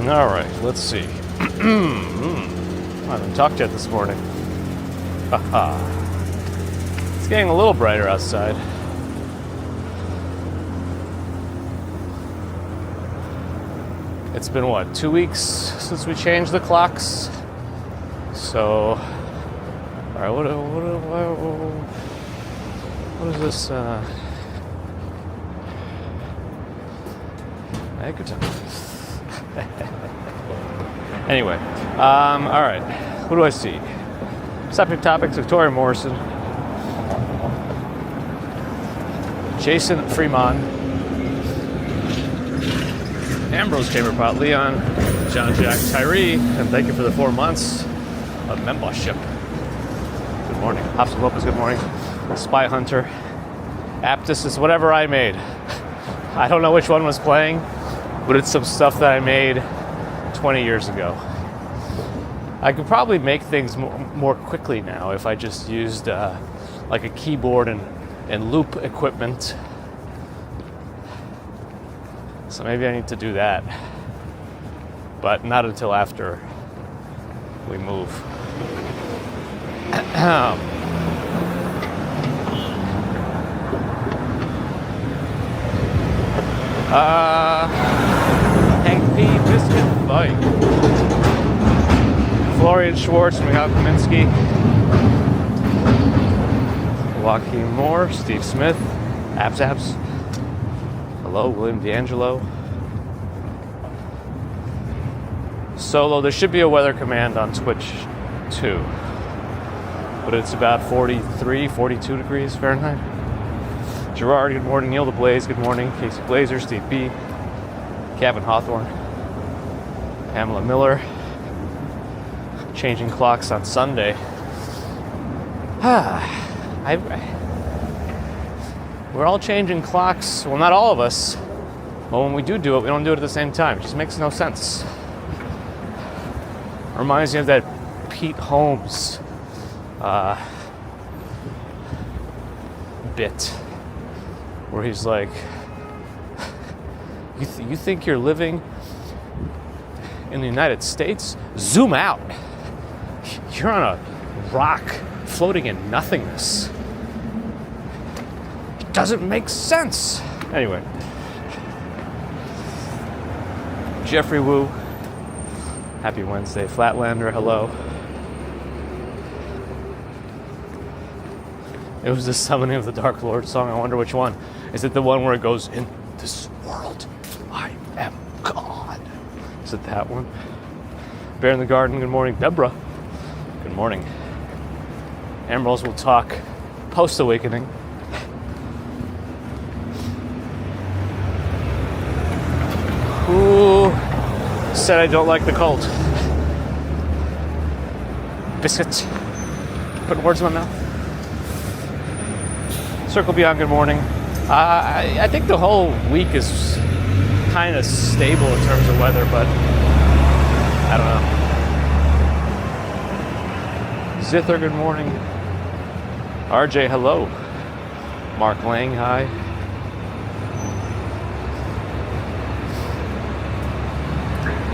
All right, let's see. I haven't talked yet this morning. Haha. It's getting a little brighter outside. It's been, 2 weeks since we changed the clocks? So, all right, what is this? Good time. Anyway, all right, what do I see? Subject topics, Victoria Morrison, Jason Fremont, Ambrose Chamberpot, Leon, John Jack, Tyree, and thank you for the 4 months of membership. Good morning. Hops and Lopez, good morning. Spy Hunter, Aptus is whatever I made. I don't know which one was playing, but it's some stuff that I made 20 years ago. I could probably make things more quickly now if I just used like a keyboard and loop equipment. So maybe I need to do that, but not until after we move. Hank P. Biscuit Bike. Florian Schwartz, Mikhail Kaminsky. Joaquin Moore, Steve Smith, Abs. Hello, William D'Angelo. Solo, there should be a weather command on Twitch too. But it's about 43, 42 degrees Fahrenheit. Gerard, good morning. Neil the Blaze, good morning. Casey Blazer, Steve B. Kevin Hawthorne. Pamela Miller. Changing clocks on Sunday. We're all changing clocks. Well, not all of us. But when we do it, we don't do it at the same time. It just makes no sense. Reminds me of that Pete Holmes bit where he's like, you think you're living in the United States? Zoom out. You're on a rock floating in nothingness. It doesn't make sense. Anyway. Jeffrey Wu. Happy Wednesday. Flatlander, hello. It was the Summoning of the Dark Lord song. I wonder which one. Is it the one where it goes, in this world, I am God? Is it that one? Bear in the Garden, good morning. Deborah, good morning. Ambrose will talk post-awakening. Who said I don't like the cult? Biscuit. Putting words in my mouth. Circle Beyond, good morning. I think the whole week is kind of stable in terms of weather, but I don't know. Zither, good morning. RJ, hello. Mark Lang, hi.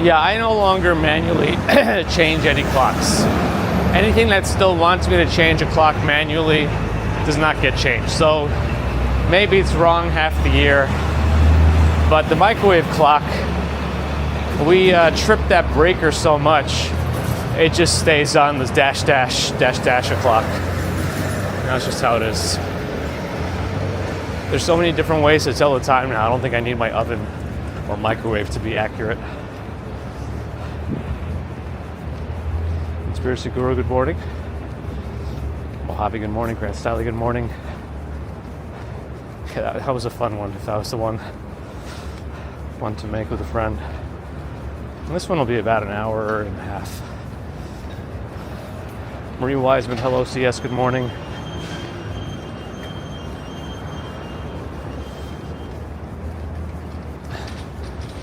Yeah, I no longer manually change any clocks. Anything that still wants me to change a clock manually does not get changed. So maybe it's wrong half the year, but the microwave clock, we trip that breaker so much, it just stays on this dash o'clock. That's just how it is. There's so many different ways to tell the time now. I don't think I need my oven or microwave to be accurate. Conspiracy Guru, good morning. Mojave, good morning. Grant Stiley, good morning. Yeah, that was a fun one, if that was the one to make with a friend. And this one will be about an hour and a half. Marie Wiseman, hello, CS, good morning.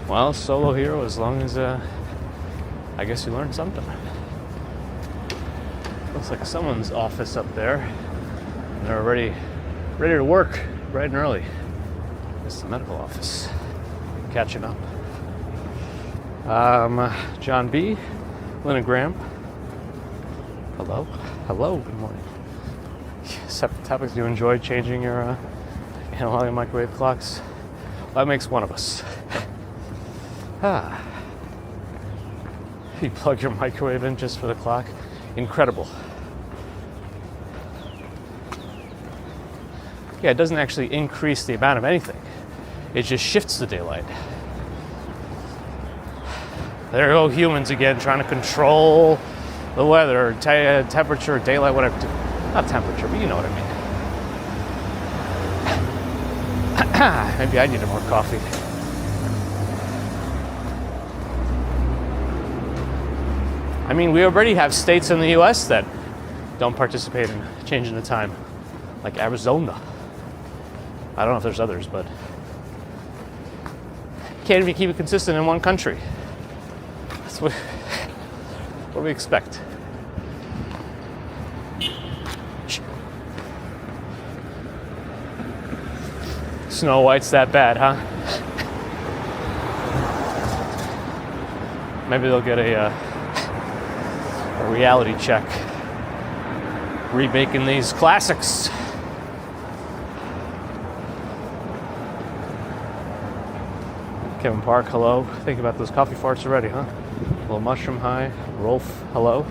Well, solo hero, as long as, I guess you learned something. Looks like someone's office up there. And they're ready to work bright and early. It's the medical office. Catching up. John B. Lynn Graham. Hello. Hello. Good morning. Topics, do you enjoy changing your analog and microwave clocks? Well, that makes one of us. You plug your microwave in just for the clock. Incredible. Yeah, it doesn't actually increase the amount of anything. It just shifts the daylight. There go humans again, trying to control the weather, temperature, daylight, whatever. Not temperature, but you know what I mean. Maybe I needed more coffee. I mean, we already have states in the U.S. that don't participate in changing the time, like Arizona. I don't know if there's others, but can't even keep it consistent in one country. That's what do we expect? Snow White's that bad, huh? Maybe they'll get a reality check remaking these classics. Kevin Park, hello. Think about those coffee farts already, huh? Little Mushroom, hi. Rolf, hello.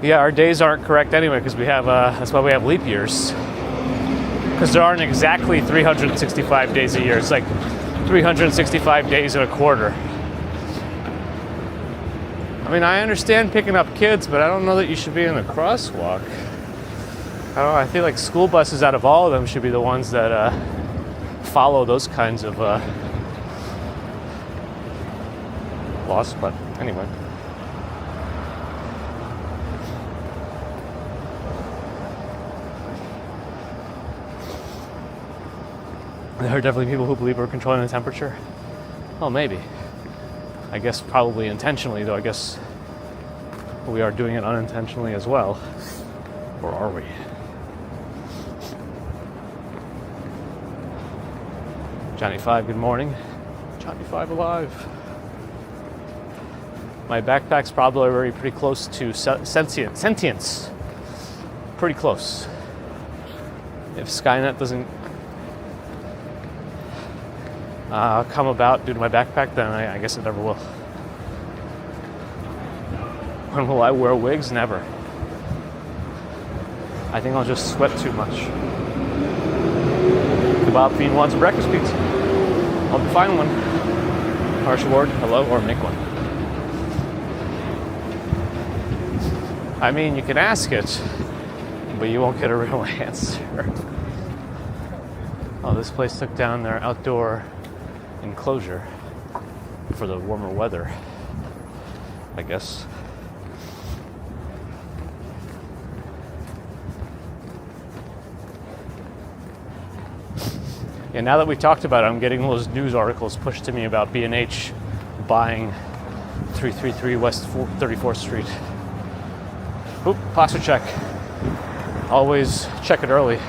Yeah, our days aren't correct anyway because we have, that's why we have leap years. Because there aren't exactly 365 days a year. It's like 365 days in a quarter. I mean, I understand picking up kids, but I don't know that you should be in the crosswalk. I don't know, I feel like school buses out of all of them should be the ones that follow those kinds of laws, but anyway. There are definitely people who believe we're controlling the temperature. Oh, maybe. I guess probably intentionally, though I guess we are doing it unintentionally as well. Or are we? Johnny 5, good morning. Johnny 5 alive. My backpack's probably already pretty close to sentience. Pretty close. If Skynet doesn't come about due to my backpack, then I guess it never will. When will I wear wigs? Never. I think I'll just sweat too much. Kebab Fiend wants a breakfast pizza. I'll find one. Harsh Ward, hello, or make one. I mean, you can ask it, but you won't get a real answer. Oh, this place took down their outdoor enclosure for the warmer weather, I guess. Yeah, now that we talked about it, I'm getting those news articles pushed to me about B&H buying 333 West 34th Street. Oop, posture check. Always check it early,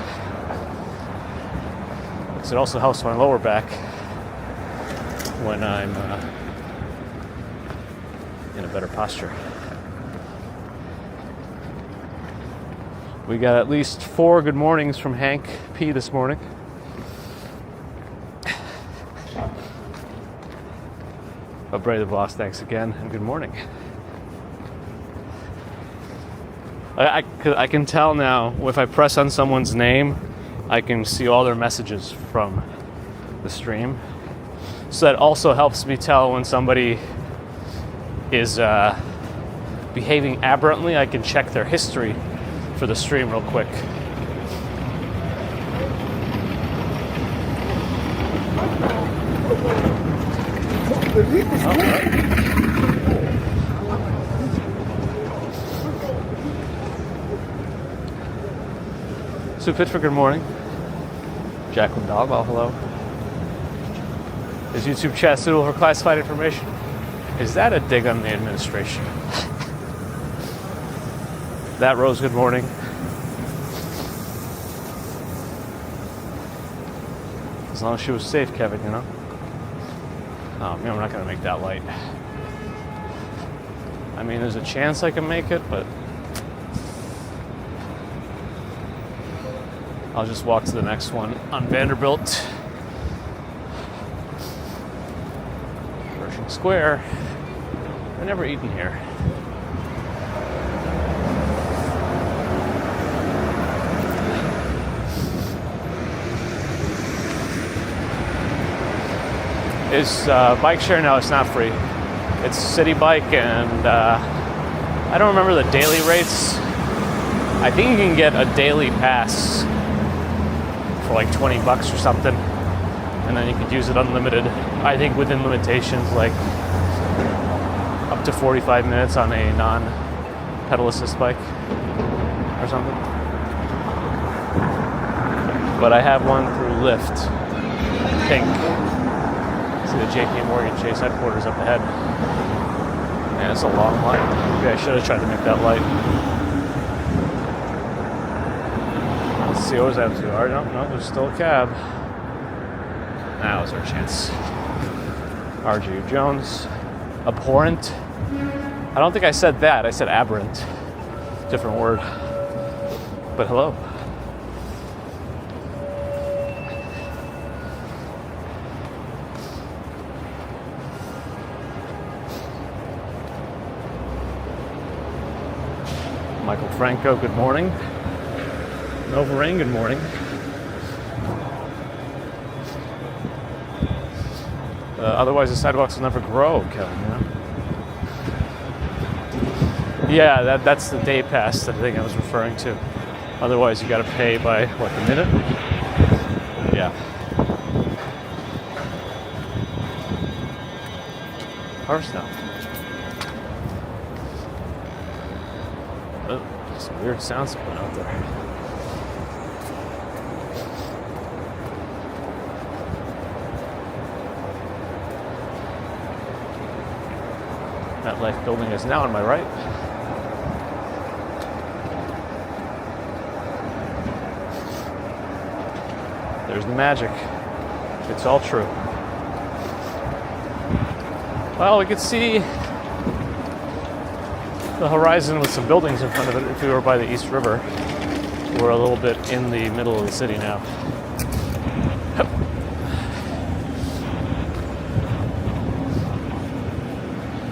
because it also helps my lower back when I'm in a better posture. We got at least 4 good mornings from Hank P this morning. But Bray the Boss, thanks again, and good morning. I can tell now, if I press on someone's name, I can see all their messages from the stream. So that also helps me tell when somebody is behaving aberrantly. I can check their history for the stream real quick. Sue Pittsburgh, good morning. Jacqueline Dogwell, hello. Is YouTube chat suitable for classified information? Is that a dig on the administration? That Rose, good morning. As long as she was safe, Kevin, you know? Oh man, I'm not gonna make that light. I mean, there's a chance I can make it, but I'll just walk to the next one on Vanderbilt. Pershing Square. I've never eaten here. Is bike share? No, it's not free. It's City Bike, and I don't remember the daily rates. I think you can get a daily pass for like $20 or something, and then you could use it unlimited. I think within limitations, like up to 45 minutes on a non-pedal assist bike or something. But I have one through Lyft, pink. See the JP Morgan Chase headquarters up ahead. Man, it's a long line. Maybe I should have tried to make that light. Let's see, what was that to? No, there's still a cab. That was our chance. RG Jones. Abhorrent. I don't think I said that. I said aberrant. Different word. But hello. Michael Franco, good morning. Nova Rain, good morning. Otherwise, the sidewalks will never grow, Kevin, you know? Yeah, that's the day pass, the thing I was referring to. Otherwise, you got to pay by, what, the minute? Yeah. Cars now. Oh, some weird sounds coming out there. MetLife building is now on my right. There's the magic. It's all true. Well, we could see the horizon with some buildings in front of it if we were by the East River. We're a little bit in the middle of the city now.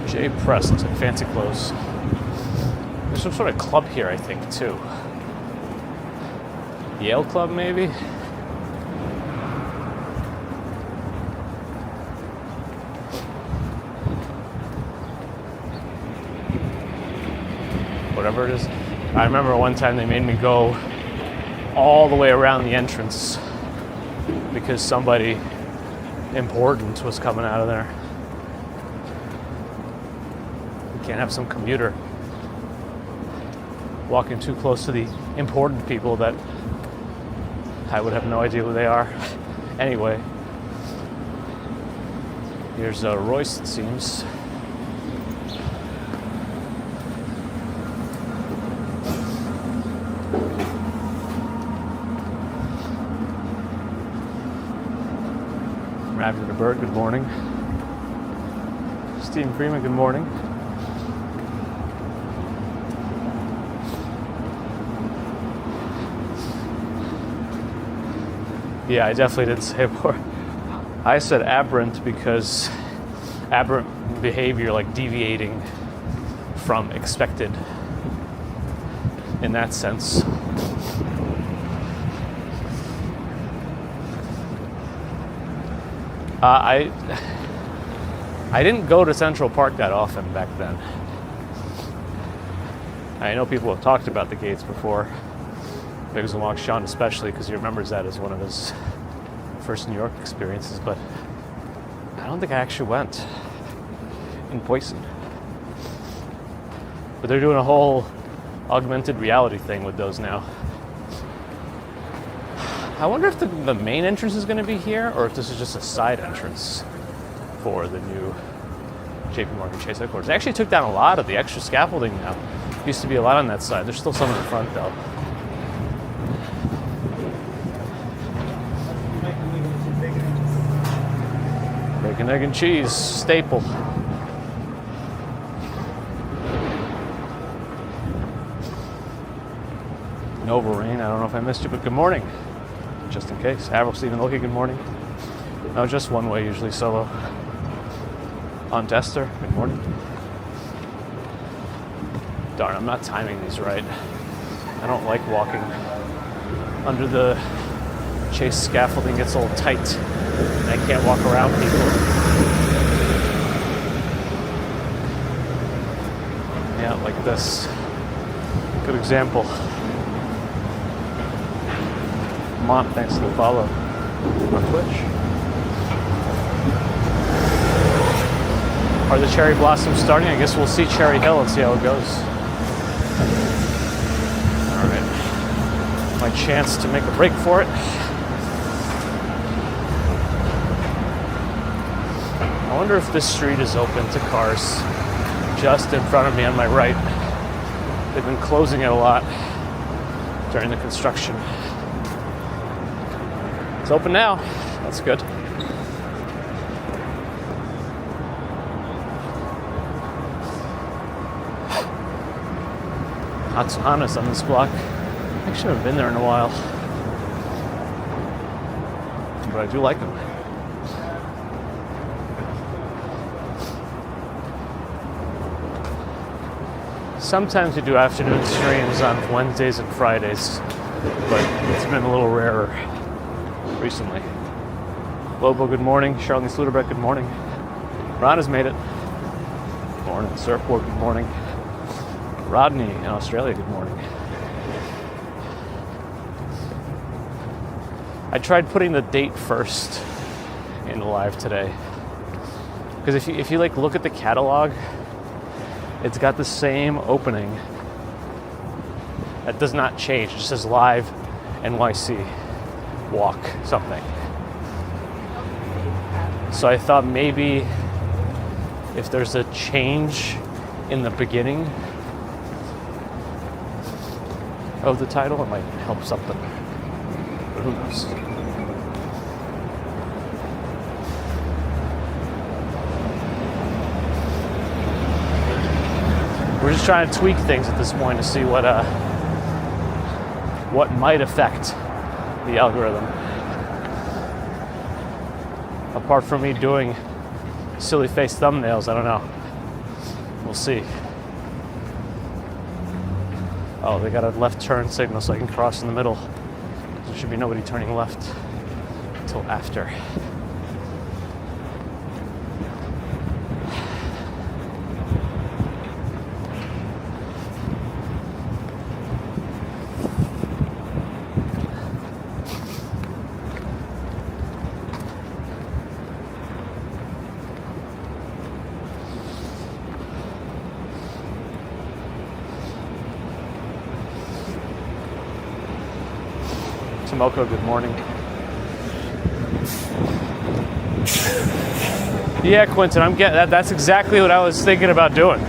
J Press looks like fancy clothes. There's some sort of club here, I think, too. Yale Club, maybe? Whatever it is. I remember one time they made me go all the way around the entrance because somebody important was coming out of there. Can't have some commuter walking too close to the important people that I would have no idea who they are. Anyway, here's Royce, it seems. Ravner Bird, good morning. Stephen Freeman, good morning. Yeah, I definitely didn't say more. I said aberrant because aberrant behavior, like deviating from expected in that sense. I didn't go to Central Park that often back then. I know people have talked about the gates before. Biggs and Walk Sean especially, because he remembers that as one of his first New York experiences, but I don't think I actually went in person. But they're doing a whole augmented reality thing with those now. I wonder if the main entrance is going to be here, or if this is just a side entrance for the new JP Morgan Chase headquarters. They actually took down a lot of the extra scaffolding now. Used to be a lot on that side. There's still some in the front, though. Chicken, egg, and cheese, staple. Nova Rain, I don't know if I missed you, but good morning. Just in case. Avril Stephen Loki, good morning. No, just one way, usually solo. On Dester, good morning. Darn, I'm not timing these right. I don't like walking under the chase scaffolding, gets a little tight, and I can't walk around people. Yeah, like this. Good example. Mont, thanks for the follow on Twitch. Are the cherry blossoms starting? I guess we'll see Cherry Hill and see how it goes. All right. My chance to make a break for it. I wonder if this street is open to cars just in front of me on my right. They've been closing it a lot during the construction. It's open now. That's good. Hatsuhanas on this block. Actually, I haven't been there in a while. But I do like them. Sometimes we do afternoon streams on Wednesdays and Fridays, but it's been a little rarer recently. Lobo, good morning. Charlene Sluderbeck, good morning. Ron has made it. Good morning. Surfboard, good morning. Rodney in Australia, good morning. I tried putting the date first in the live today, because if you like look at the catalog, it's got the same opening. That does not change. It just says live NYC walk something. So I thought maybe if there's a change in the beginning of the title, it might help something. But who knows? We're just trying to tweak things at this point to see what might affect the algorithm. Apart from me doing silly face thumbnails, I don't know. We'll see. Oh, they got a left turn signal so I can cross in the middle. There should be nobody turning left until after. Tomoko, good morning. Yeah, Quentin, I'm getting that. That's exactly what I was thinking about doing.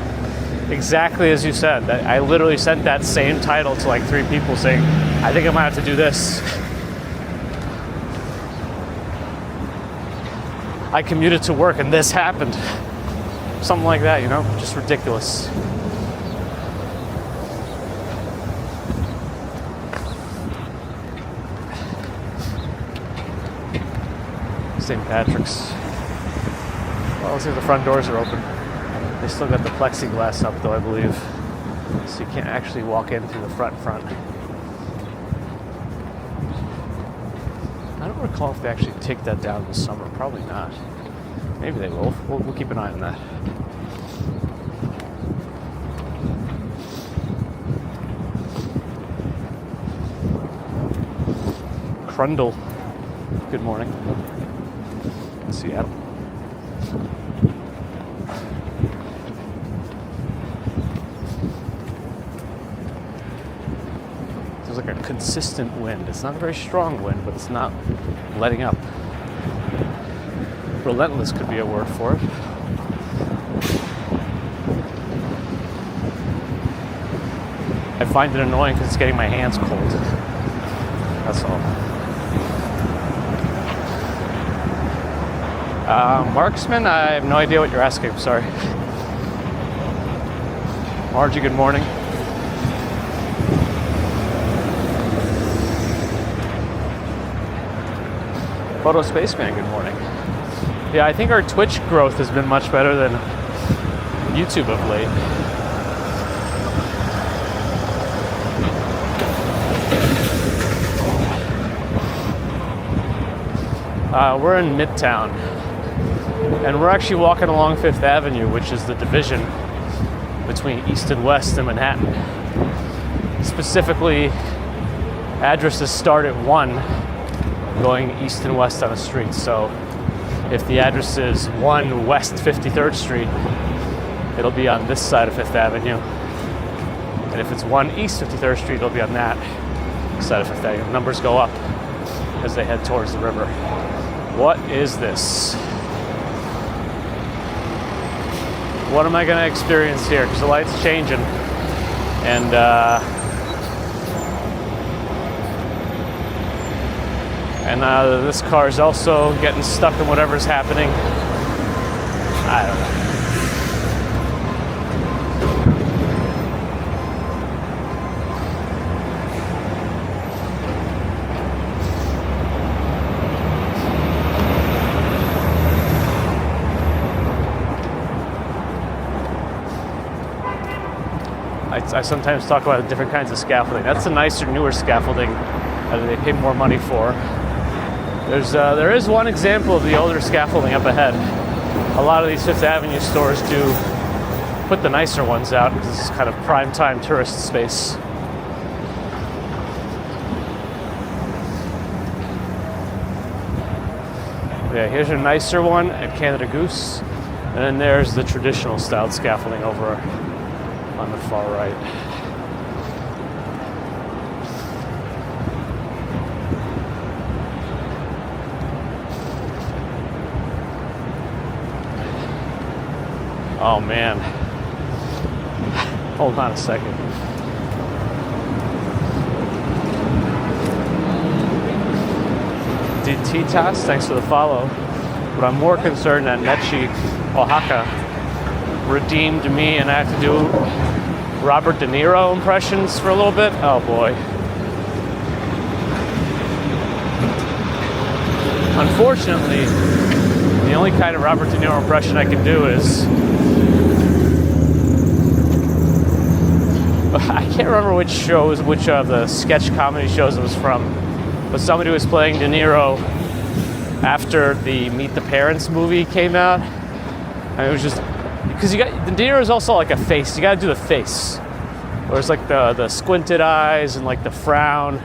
Exactly as you said. I literally sent that same title to like 3 people saying, I think I might have to do this. I commuted to work and this happened. Something like that, you know? Just ridiculous. St. Patrick's. Well, let's see if the front doors are open. They still got the plexiglass up though, I believe. So you can't actually walk in through the front. I don't recall if they actually take that down this summer. Probably not. Maybe they will. We'll keep an eye on that. Crundle. Good morning. In Seattle. There's like a consistent wind. It's not a very strong wind, but it's not letting up. Relentless could be a word for it. I find it annoying because it's getting my hands cold. That's all. Marksman, I have no idea what you're asking. I'm sorry. Margie, good morning. Photo Spaceman, good morning. Yeah, I think our Twitch growth has been much better than YouTube of late. We're in Midtown, and we're actually walking along Fifth Avenue, which is the division between East and West in Manhattan. Specifically, addresses start at 1 going east and west on a street. So if the address is 1 West 53rd Street, it'll be on this side of Fifth Avenue. And if it's 1 East 53rd Street, it'll be on that side of Fifth Avenue. Numbers go up as they head towards the river. What is this? What am I going to experience here? Because the light's changing. And this car is also getting stuck in whatever's happening. I don't know. I sometimes talk about different kinds of scaffolding. That's the nicer, newer scaffolding that they pay more money for. There is one example of the older scaffolding up ahead. A lot of these Fifth Avenue stores do put the nicer ones out because this is kind of prime time tourist space. Yeah, here's a nicer one at Canada Goose, and then there's the traditional styled scaffolding over on the far right. Oh man. Hold on a second. Titas, thanks for the follow. But I'm more concerned that Nechi Oaxaca redeemed me and I have to do Robert De Niro impressions for a little bit. Oh boy. Unfortunately, the only kind of Robert De Niro impression I can do is... I can't remember which of the sketch comedy shows it was from, but somebody was playing De Niro after the Meet the Parents movie came out. And it was just... Because De Niro is also like a face. You gotta do the face. Where it's like the squinted eyes and like the frown.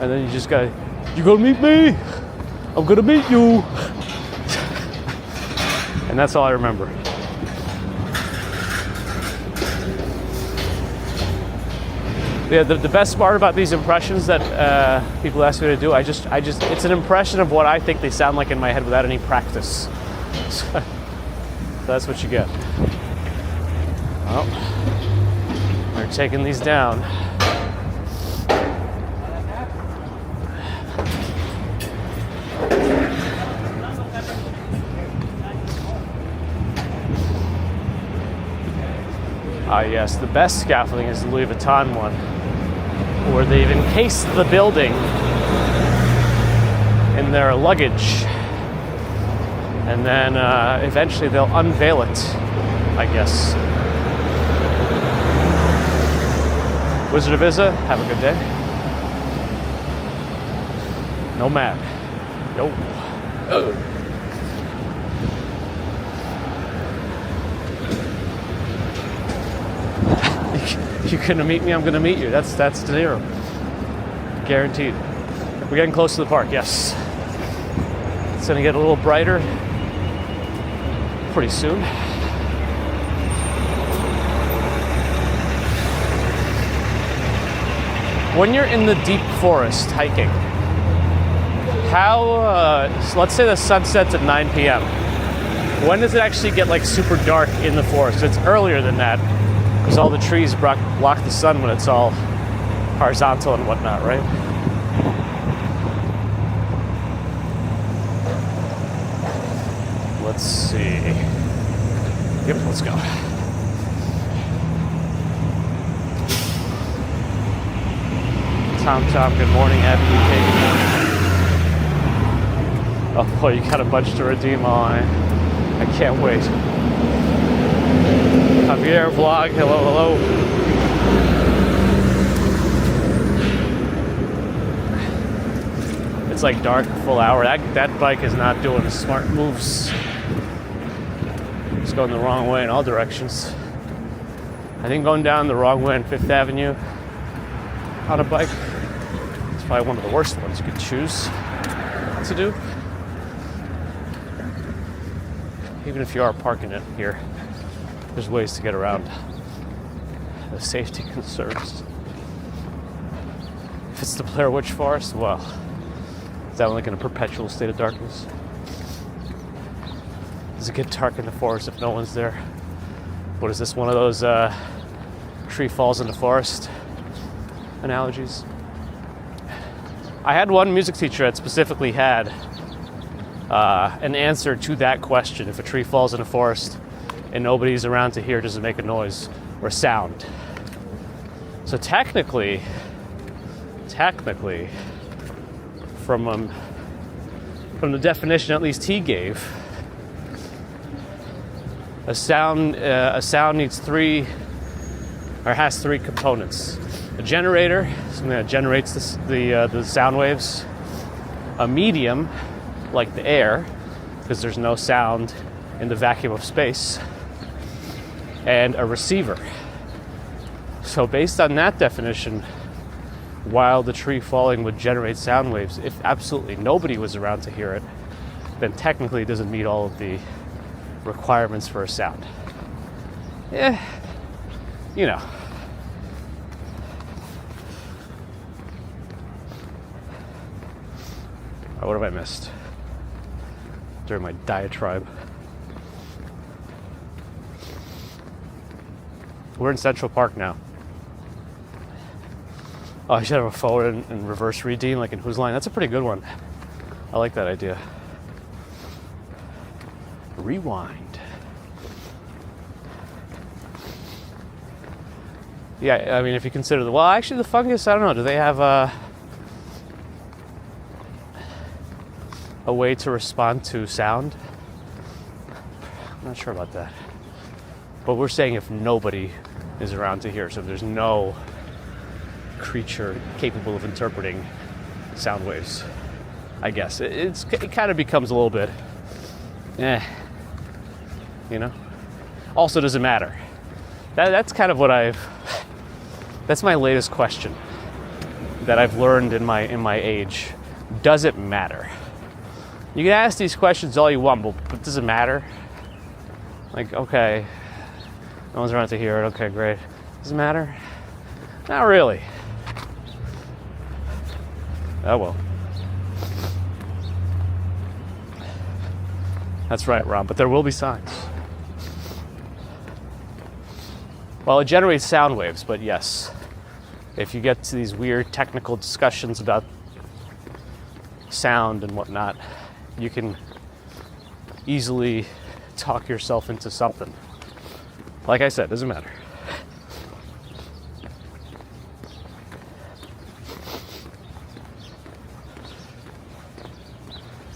And then you just gotta... You gonna meet me? I'm gonna meet you. And that's all I remember. Yeah, the best part about these impressions that people ask me to do, I just, it's an impression of what I think they sound like in my head without any practice. So that's what you get. Well, we're taking these down. Ah, yes, the best scaffolding is the Louis Vuitton one, where they've encased the building in their luggage, and then eventually they'll unveil it, I guess. Wizard of Izza, have a good day. Nomad. Yo. You're gonna meet me, I'm gonna meet you. That's De Niro. Guaranteed. We're getting close to the park, yes. It's gonna get a little brighter pretty soon. When you're in the deep forest hiking, so let's say the sun sets at 9 p.m. When does it actually get like super dark in the forest? It's earlier than that, because all the trees block the sun when it's all horizontal and whatnot, right? Let's see. Yep, let's go. Tom, good morning. Abby, good morning. Oh boy, you got a bunch to redeem on. I can't wait. Javier vlog, hello. It's like dark, full hour. That bike is not doing smart moves. It's going the wrong way in all directions. I think going down the wrong way on Fifth Avenue on a bike is probably one of the worst ones you could choose to do. Even if you are parking it here, there's ways to get around the safety concerns. If it's the Blair Witch Forest, well, is that like in a perpetual state of darkness? Does it get dark in the forest if no one's there? What is this, one of those tree falls in the forest analogies? I had one music teacher that specifically had an answer to that question. If a tree falls in a forest and nobody's around to hear, does it make a noise or sound? So technically, from the definition at least he gave, a sound needs three, or has three components: a generator, something that generates the sound waves; a medium, like the air, because there's no sound in the vacuum of space; and a receiver. So based on that definition, while the tree falling would generate sound waves, if absolutely nobody was around to hear it, then technically it doesn't meet all of the requirements for a sound. You know. What have I missed during my diatribe? We're in Central Park now. Oh, I should have a forward and reverse redeem, like in Whose Line? That's a pretty good one. I like that idea. Rewind. Yeah, I mean, if you consider the... Well, actually, the fungus, I don't know. Do they have a way to respond to sound? I'm not sure about that. But we're saying if nobody is around to hear, so if there's no creature capable of interpreting sound waves, I guess it kind of becomes a little bit you know. Also, does it matter? That's kind of what that's my latest question that I've learned in my age. Does it matter? You can ask these questions all you want, but does it matter? Like, okay, no one's around to hear it. Okay, great. Does it matter? Not really. Oh well. That's right, Rob, but there will be signs. Well, it generates sound waves, but yes, if you get to these weird technical discussions about sound and whatnot, you can easily talk yourself into something. Like I said, doesn't matter.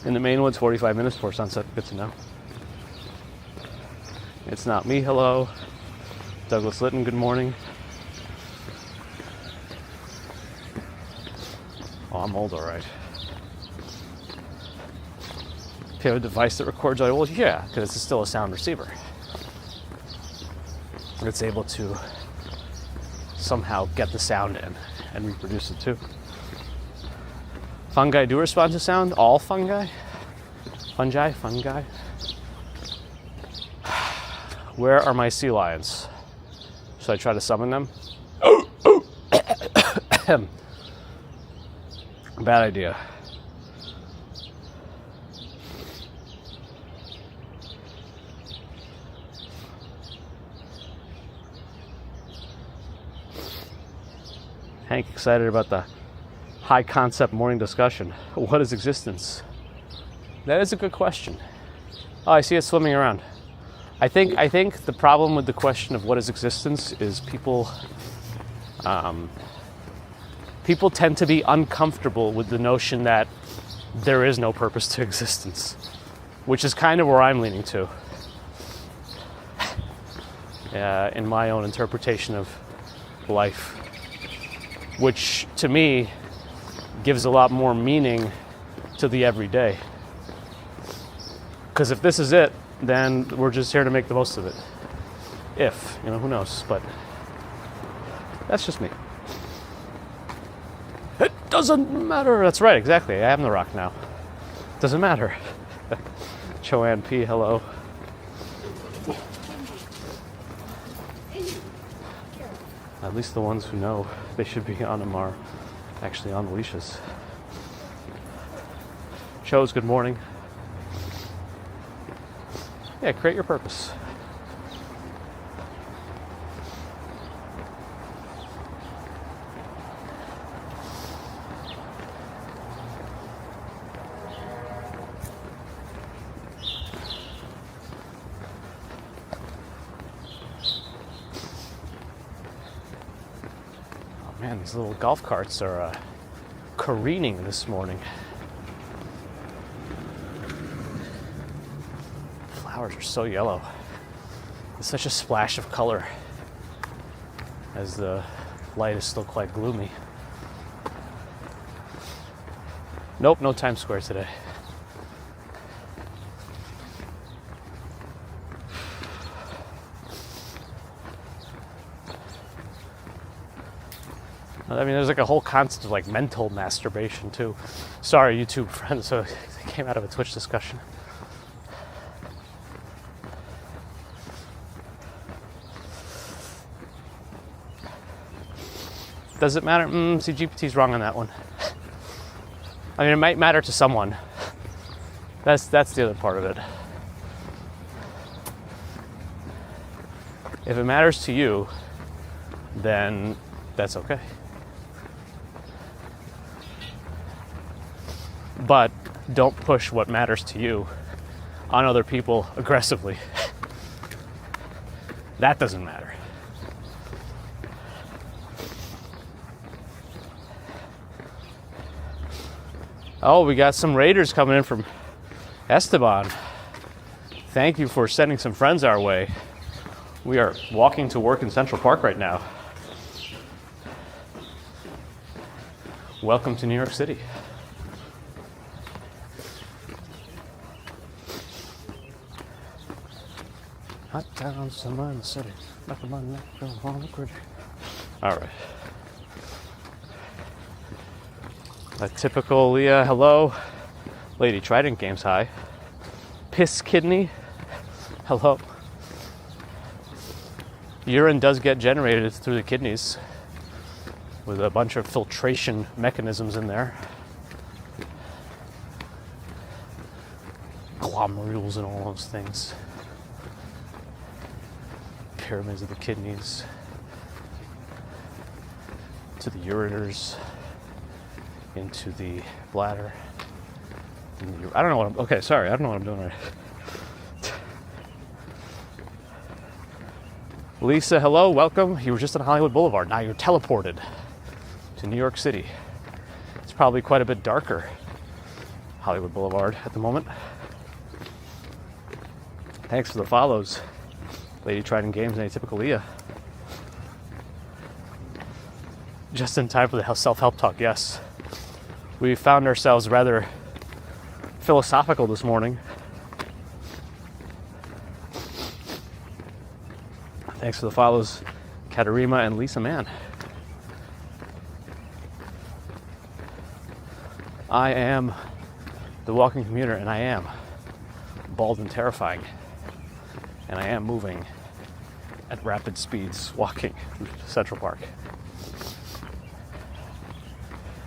In the main woods, 45 minutes before sunset. Good to know. It's not me. Hello. Douglas Litton, good morning. Oh, I'm old, all right. If you have a device that records audio, well, yeah, because it's still a sound receiver. It's able to somehow get the sound in and reproduce it too. Fungi do respond to sound? All fungi? Fungi? Where are my sea lions? Should I try to summon them? Bad idea. Hank excited about the high concept morning discussion. What is existence? That is a good question. Oh, I see it swimming around. I think the problem with the question of what is existence is people tend to be uncomfortable with the notion that there is no purpose to existence, which is kind of where I'm leaning to in my own interpretation of life, which to me gives a lot more meaning to the everyday. Because if this is it, then we're just here to make the most of it. If, who knows, but that's just me. It doesn't matter. That's right, exactly. I am the Rock now. Doesn't matter. Joanne P, hello. At least the ones who know they should be on them are actually on the leashes. Chose, good morning. Yeah, create your purpose. Oh man, these little golf carts are careening this morning. Flowers are so yellow. It's such a splash of color as the light is still quite gloomy. Nope, no Times Square today. I mean, there's like a whole concept of like mental masturbation too. Sorry, YouTube friends, so it came out of a Twitch discussion. Does it matter? See, GPT's wrong on that one. I mean, it might matter to someone. That's the other part of it. If it matters to you, then that's okay. But don't push what matters to you on other people aggressively. That doesn't matter. Oh, we got some raiders coming in from Esteban. Thank you for sending some friends our way. We are walking to work in Central Park right now. Welcome to New York City. Hot down summer in the city. Nothing but nothing on the gritty. All right. A typical Leah, hello. Lady Trident Games, hi. Piss Kidney, hello. Urine does get generated through the kidneys with a bunch of filtration mechanisms in there. Glomerules and all those things. Pyramids of the kidneys to the ureters, into the bladder. I don't know what I'm... Okay, sorry. I don't know what I'm doing right. Lisa, hello. Welcome. You were just on Hollywood Boulevard. Now you're teleported to New York City. It's probably quite a bit darker, Hollywood Boulevard, at the moment. Thanks for the follows. Lady Trident Games and Atypical Leah. Just in time for the self-help talk, yes. We found ourselves rather philosophical this morning. Thanks for the follows, Katarina and Lisa Mann. I am the walking commuter, and I am bald and terrifying. And I am moving at rapid speeds, walking through Central Park.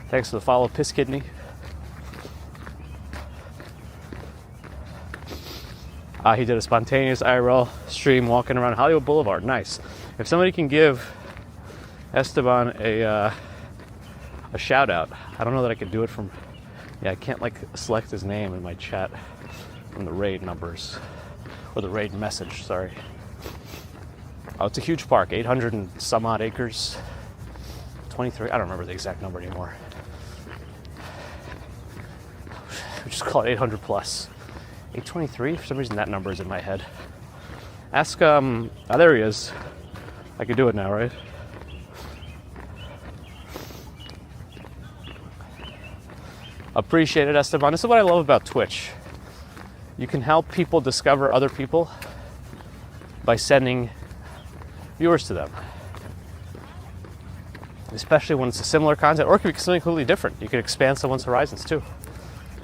Thanks for the follow, Piss Kidney. He did a spontaneous IRL stream walking around Hollywood Boulevard. Nice. If somebody can give Esteban a shout out. I don't know that I could do it from... Yeah, I can't select his name in my chat from the raid numbers, or the raid message, sorry. Oh, it's a huge park, 800 and some odd acres. 23, I don't remember the exact number anymore. We just call it 800 plus. 823, for some reason that number is in my head. Ask, oh, there he is. I can do it now, right? Appreciate it, Esteban. This is what I love about Twitch. You can help people discover other people by sending viewers to them. Especially when it's a similar content, or it could be something completely different. You could expand someone's horizons too.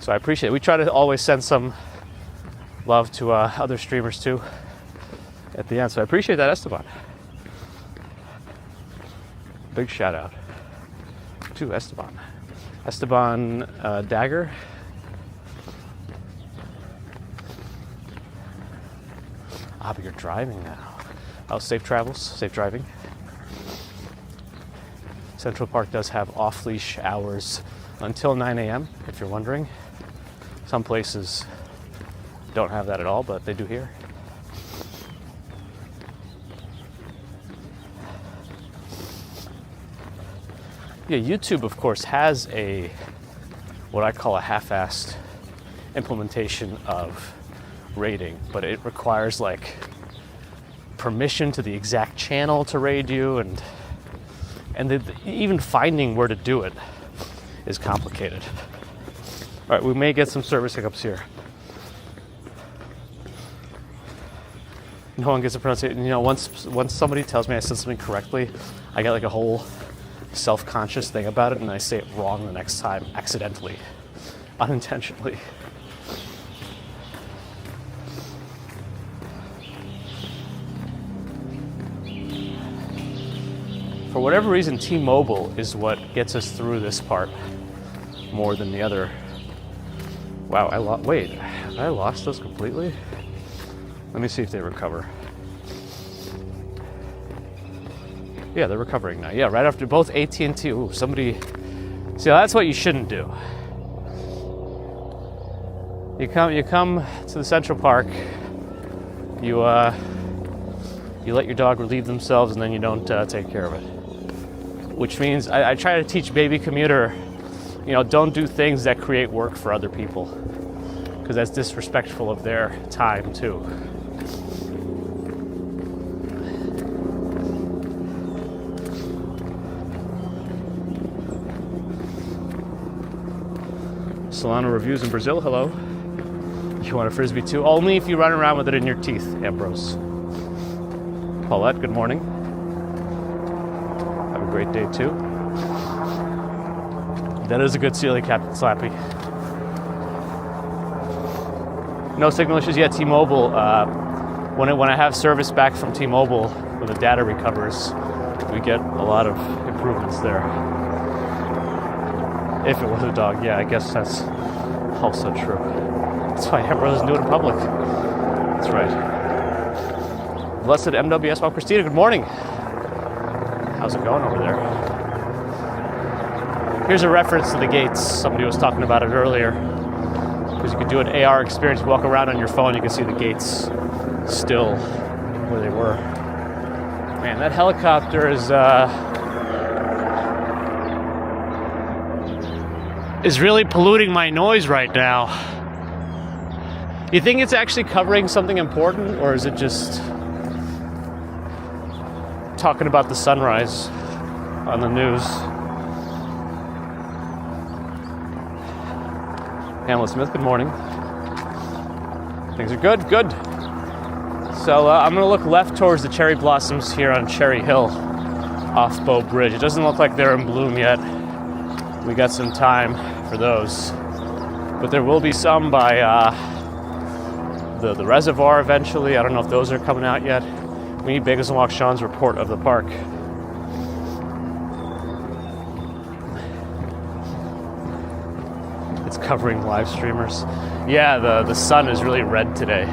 So I appreciate it. We try to always send some love to other streamers too at the end. So I appreciate that, Esteban. Big shout out to Esteban. Esteban Dagger. Ah, but you're driving now. Oh, safe travels, safe driving. Central Park does have off-leash hours until 9 a.m., if you're wondering. Some places don't have that at all, but they do here. Yeah, YouTube, of course, has what I call a half-assed implementation of raiding, but it requires like permission to the exact channel to raid you, and even finding where to do it is complicated. All right, we may get some service hiccups here. No one gets a pronunciation. You know, once somebody tells me I said something correctly, I get like a whole self-conscious thing about it, and I say it wrong the next time, accidentally, unintentionally. For whatever reason, T-Mobile is what gets us through this part more than the other. Wow, I lost those completely? Let me see if they recover. Yeah, they're recovering now. Yeah, right after both AT&T. Ooh, somebody. See, that's what you shouldn't do. You come to the Central Park. You let your dog relieve themselves, and then you don't take care of it. Which means I try to teach baby commuter, don't do things that create work for other people, because that's disrespectful of their time too. Solano reviews in Brazil, hello. You want a Frisbee too? Only if you run around with it in your teeth, Ambrose. Paulette, good morning. Have a great day too. That is a good Sealy, Captain Slappy. No signal issues yet, T-Mobile. When I have service back from T-Mobile, when the data recovers, we get a lot of improvements there. If it was a dog, yeah, I guess that's also true. That's why Ambrose doesn't do it in public. That's right. Blessed MWS, well, Christina, good morning. How's it going over there? Here's a reference to the gates. Somebody was talking about it earlier. Because you could do an AR experience, walk around on your phone, you can see the gates still where they were. Man, that helicopter is really polluting my noise right now. You think it's actually covering something important, or is it just talking about the sunrise on the news? Hamlet Smith, good morning. Things are good, good. So I'm gonna look left towards the cherry blossoms here on Cherry Hill off Bow Bridge. It doesn't look like they're in bloom yet. We got some time for those, but there will be some by the reservoir eventually. I don't know if those are coming out yet. We need Bagels and Walk Sean's report of the park. It's covering live streamers. Yeah, the sun is really red today.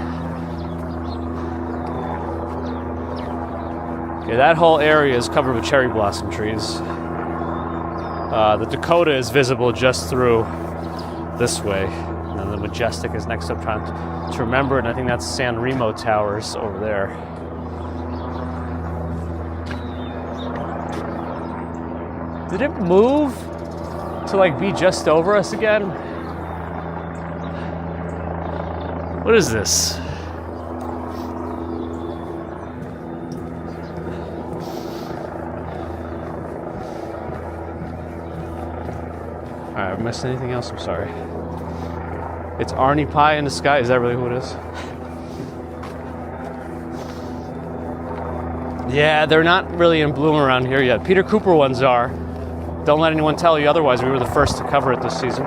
Yeah, that whole area is covered with cherry blossom trees. The Dakota is visible just through this way, And then the Majestic is next up, trying to remember, and I think that's San Remo Towers over there. Did it move to like be just over us again? What is this? Alright, I missed anything else? I'm sorry. It's Arnie Pie in the sky. Is that really who it is? Yeah, they're not really in bloom around here yet. Peter Cooper ones are. Don't let anyone tell you otherwise. We were the first to cover it this season.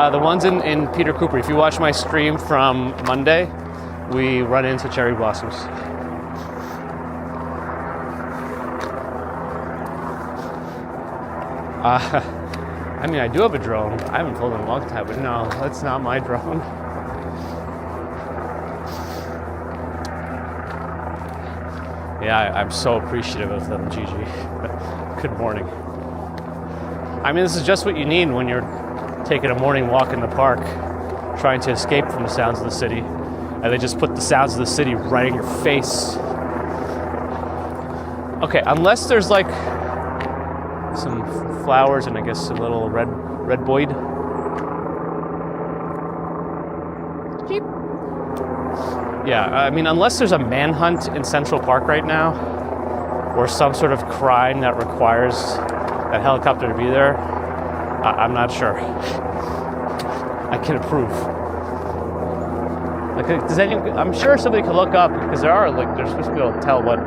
The ones in Peter Cooper, if you watch my stream from Monday, we run into cherry blossoms. I mean, I do have a drone. I haven't flown in a long time, but no, that's not my drone. Yeah, I'm so appreciative of them, Gigi. Good morning. I mean, this is just what you need when you're taking a morning walk in the park, trying to escape from the sounds of the city. And they just put the sounds of the city right in your face. Okay, unless there's like some flowers and I guess a little red boyd. Jeep. Yeah, I mean, unless there's a manhunt in Central Park right now, or some sort of crime that requires that helicopter to be there, I'm not sure. I can approve. Like, does anyone? I'm sure somebody could look up because they're supposed to be able to tell what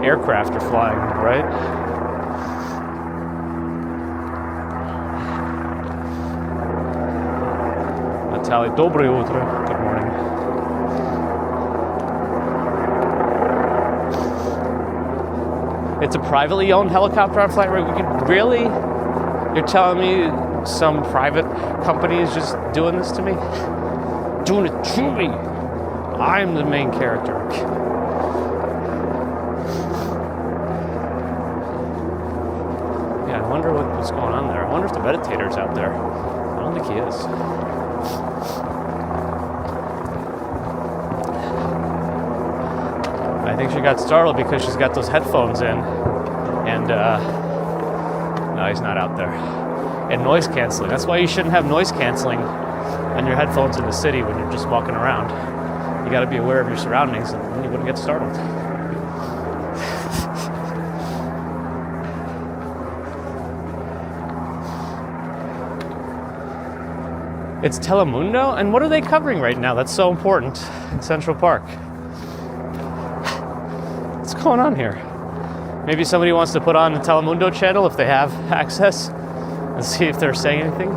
aircraft are flying, right? Natalie, доброе утро. Good morning. It's a privately owned helicopter on flight. Really? You're telling me some private company is just doing this to me? Doing it to me? I'm the main character. Yeah, I wonder what's going on there. I wonder if the meditator's out there. I don't think he is. I think she got startled because she's got those headphones in, and no, he's not out there. And noise canceling. That's why you shouldn't have noise canceling on your headphones in the city when you're just walking around. You got to be aware of your surroundings, and then you wouldn't get startled. It's Telemundo? And what are they covering right now that's so important in Central Park? What's going on here? Maybe somebody wants to put on the Telemundo channel if they have access and see if they're saying anything.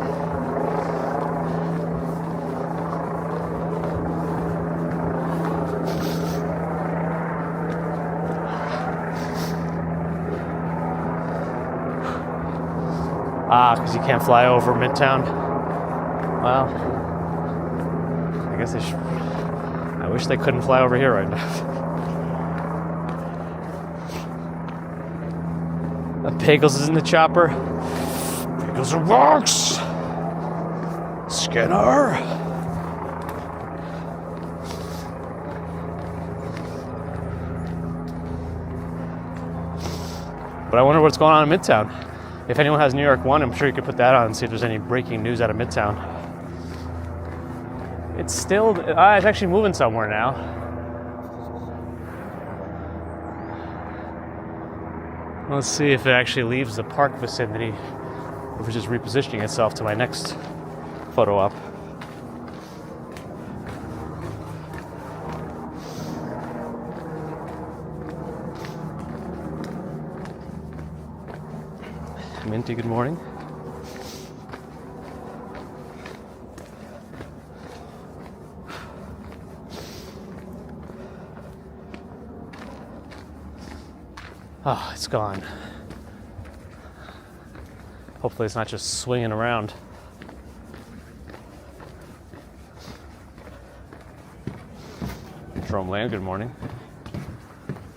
Because you can't fly over Midtown. Well, I guess they should. I wish they couldn't fly over here right now. Bagels is in the chopper. Bagels are rocks. Skinner. But I wonder what's going on in Midtown. If anyone has New York One, I'm sure you could put that on and see if there's any breaking news out of Midtown. It's still, it's actually moving somewhere now. Let's see if it actually leaves the park vicinity, or if it's just repositioning itself to my next photo op. Minty, good morning. Oh, it's gone. Hopefully it's not just swinging around. Jerome Land, good morning.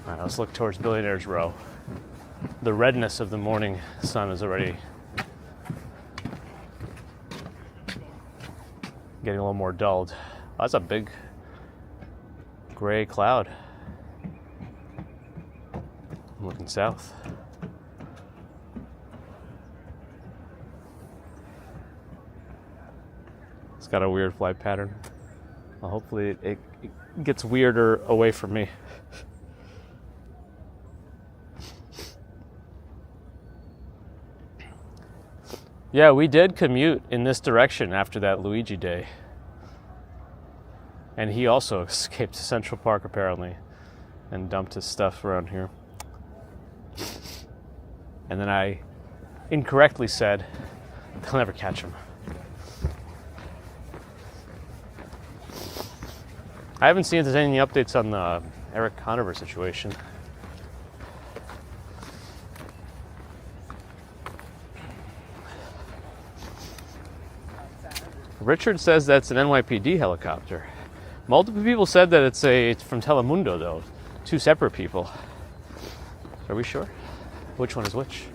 All right, let's look towards Billionaires Row. the redness of the morning sun is already getting a little more dulled. Oh, that's a big gray cloud. I'm looking south. It's got a weird flight pattern. Well, hopefully it gets weirder away from me. Yeah, we did commute in this direction after that Luigi day. And he also escaped to Central Park apparently and dumped his stuff around here. And then I incorrectly said, they'll never catch him. I haven't seen if there's any updates on the Eric Conover situation. Richard says that's an NYPD helicopter. Multiple people said that it's from Telemundo, though. Two separate people. Are we sure? Which one is which?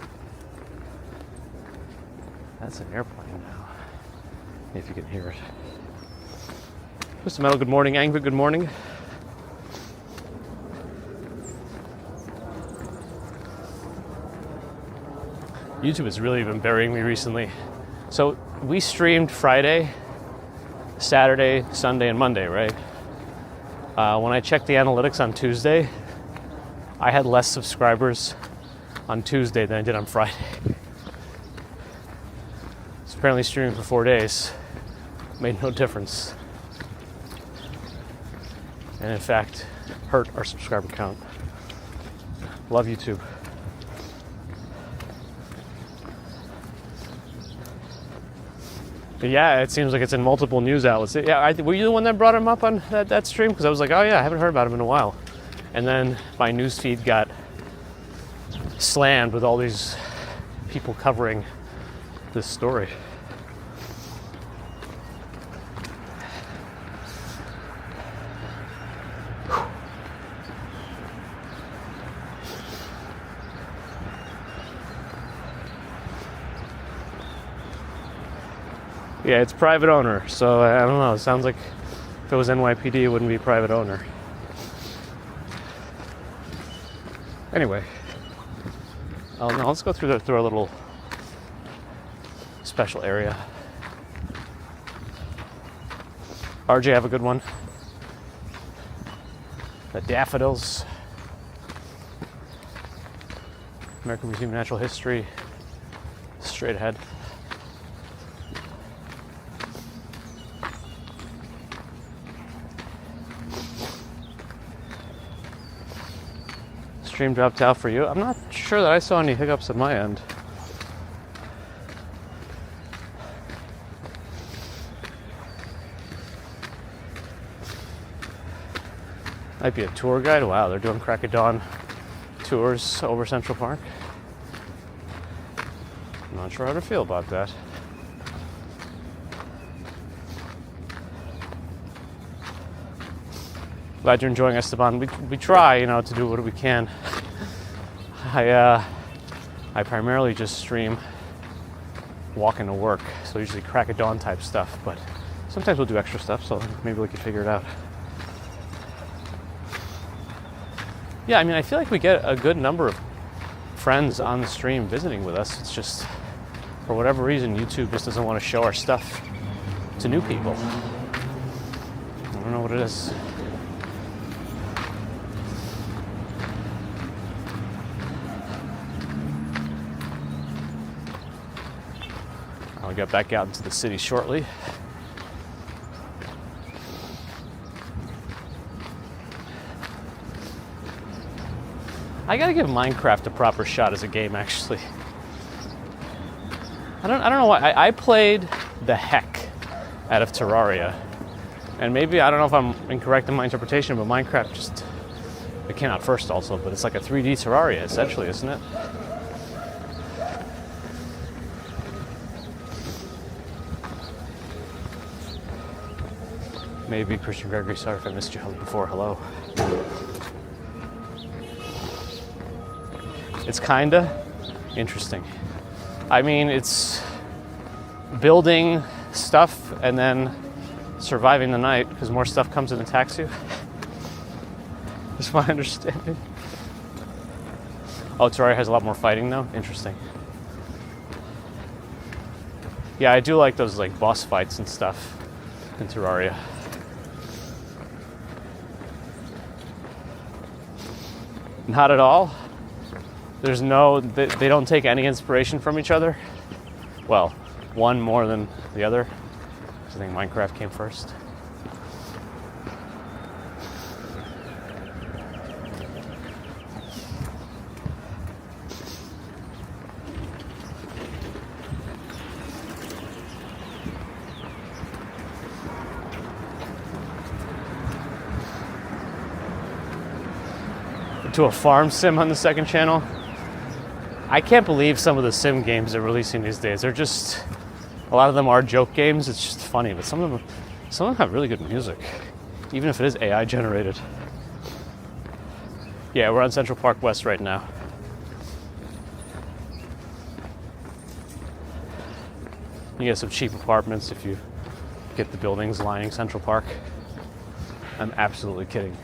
That's an airplane now. If you can hear it. Mr. Metal, good morning. Anker, good morning. YouTube has really been burying me recently. So we streamed Friday, Saturday, Sunday, and Monday, right? When I checked the analytics on Tuesday, I had less subscribers on Tuesday than I did on Friday. So apparently streaming for 4 days made no difference. And in fact, hurt our subscriber count. Love YouTube. But yeah, it seems like it's in multiple news outlets. Yeah, were you the one that brought him up on that stream? Because I was like, oh yeah, I haven't heard about him in a while. And then my newsfeed got slammed with all these people covering this story. Yeah, it's private owner, so I don't know. It sounds like if it was NYPD, it wouldn't be private owner. Anyway, now let's go through our little special area. RJ, have a good one. The daffodils. American Museum of Natural History. Straight ahead. Stream dropped out for you. I'm not sure that I saw any hiccups at my end. Might be a tour guide. Wow, they're doing crack of dawn tours over Central Park. I'm not sure how to feel about that. Glad you're enjoying Esteban. We try, to do what we can. I primarily just stream walking to work, so usually crack of dawn type stuff, but sometimes we'll do extra stuff, so maybe we can figure it out. Yeah, I feel like we get a good number of friends on the stream visiting with us. It's just, for whatever reason, YouTube just doesn't want to show our stuff to new people. I don't know what it is. I'll get back out into the city shortly. I gotta give Minecraft a proper shot as a game, actually. I don't know why. I played the heck out of Terraria. And maybe, I don't know if I'm incorrect in my interpretation, but Minecraft it came out first also, but it's like a 3D Terraria, essentially, isn't it? Maybe Christian Gregory, sorry if I missed you before. Hello. It's kinda interesting. I mean, it's building stuff and then surviving the night because more stuff comes and attacks you. That's my understanding. Oh, Terraria has a lot more fighting though? Interesting. Yeah, I do like those like boss fights and stuff in Terraria. Not at all. There's no, they don't take any inspiration from each other. Well, one more than the other. I think Minecraft came first. To a farm sim on the second channel. I can't believe some of the sim games they're releasing these days. They're just, a lot of them are joke games. It's just funny, but some of them have really good music, even if it is AI generated. Yeah, we're on Central Park West right now. You get some cheap apartments if you get the buildings lining Central Park. I'm absolutely kidding.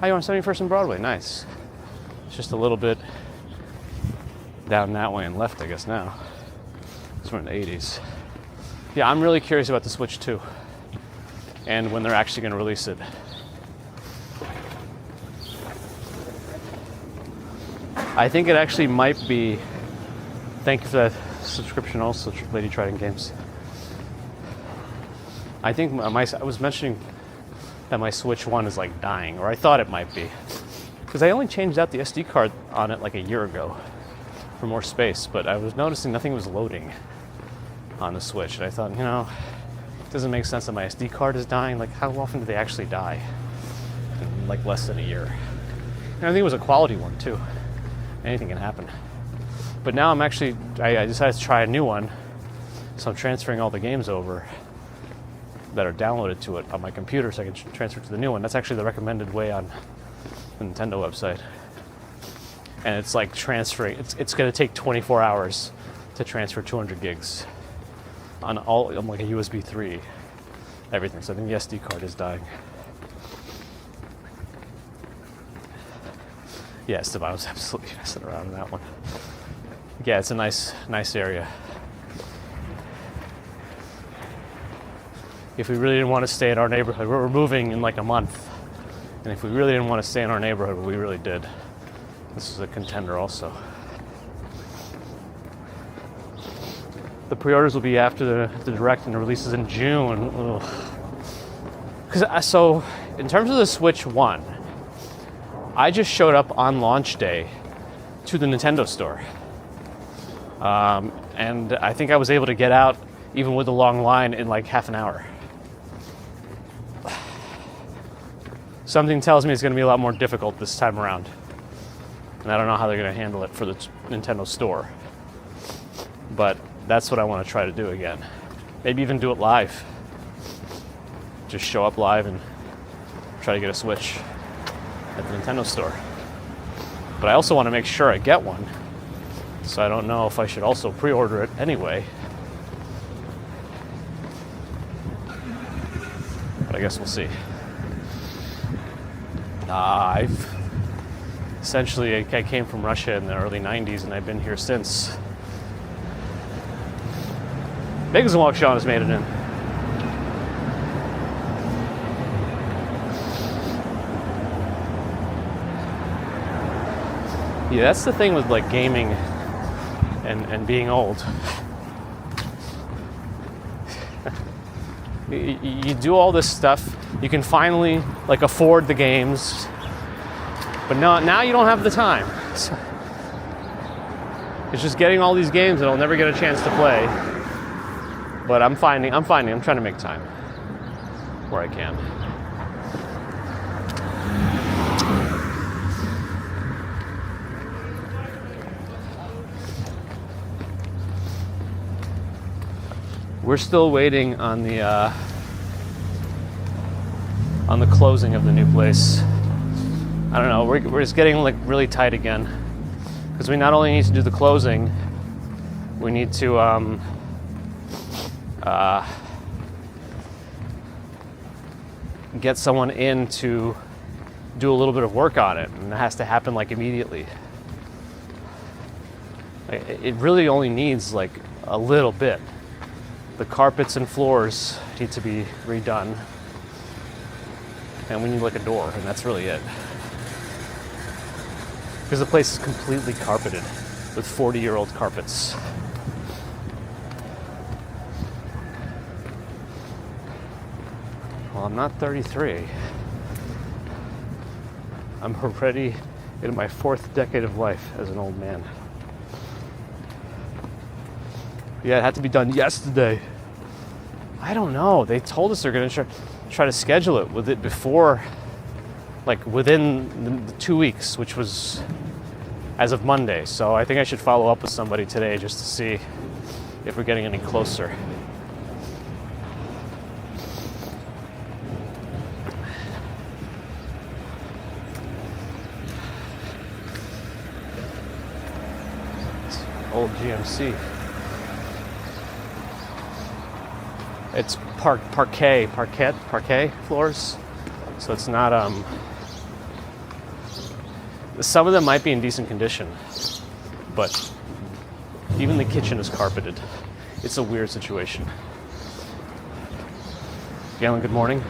Oh, you're on 71st and Broadway, nice. It's just a little bit down that way and left, I guess, now. It's from the 80s. Yeah, I'm really curious about the Switch 2 and when they're actually going to release it. I think it actually might be, thank you for that subscription also, Lady Trident Games. I think I was mentioning that my Switch 1 is like dying, or I thought it might be. Because I only changed out the SD card on it like a year ago for more space, but I was noticing nothing was loading on the Switch. And I thought, you know, it doesn't make sense that my SD card is dying. Like, how often do they actually die? In like less than a year. And I think it was a quality one too. Anything can happen. But now I decided to try a new one. So I'm transferring all the games over that are downloaded to it on my computer so I can transfer to the new one. That's actually the recommended way on the Nintendo website. And it's like transferring, it's going to take 24 hours to transfer 200 gigs on like a USB 3, everything. So I think the SD card is dying. Yeah, Esteban was absolutely messing around in that one. Yeah, it's a nice area. If we really didn't want to stay in our neighborhood, we're moving in like a month. And if we really didn't want to stay in our neighborhood, we really did. This is a contender also. The pre-orders will be after the direct and the release is in June. So, in terms of the Switch 1, I just showed up on launch day to the Nintendo store. And I think I was able to get out, even with a long line, in like half an hour. Something tells me it's going to be a lot more difficult this time around. And I don't know how they're going to handle it for the Nintendo store. But that's what I want to try to do again. Maybe even do it live. Just show up live and try to get a Switch at the Nintendo store. But I also want to make sure I get one. So I don't know if I should also pre-order it anyway. But I guess we'll see. I came from Russia in the early 90s and I've been here since. Biggest walk Sean has made it in. Yeah, that's the thing with like gaming and being old. You do all this stuff, you can finally like afford the games, but now you don't have the time. So it's just getting all these games that I'll never get a chance to play. But I'm trying to make time where I can. We're still waiting on the closing of the new place. I don't know, we're just getting like really tight again. Because we not only need to do the closing, we need to get someone in to do a little bit of work on it, and it has to happen like immediately. It really only needs like a little bit. The carpets and floors need to be redone, and we need like a door, and that's really it. Because the place is completely carpeted with 40-year-old carpets. Well, I'm not 33. I'm already in my 4th decade of life as an old man. Yeah, it had to be done yesterday. I don't know. They told us they're going to try to schedule it with it before, like within the 2 weeks, which was as of Monday. So I think I should follow up with somebody today just to see if we're getting any closer. Old GMC. It's parquet floors, so it's not. Some of them might be in decent condition, but even the kitchen is carpeted. It's a weird situation. Galen, good morning.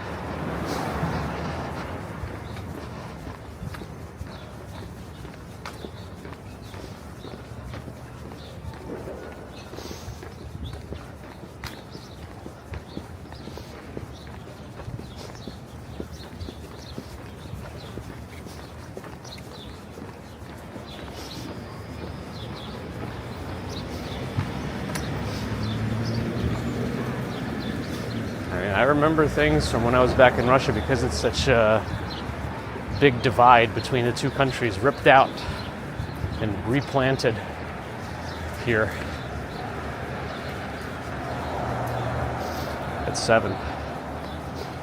I remember things from when I was back in Russia because it's such a big divide between the two countries, ripped out and replanted here at 7.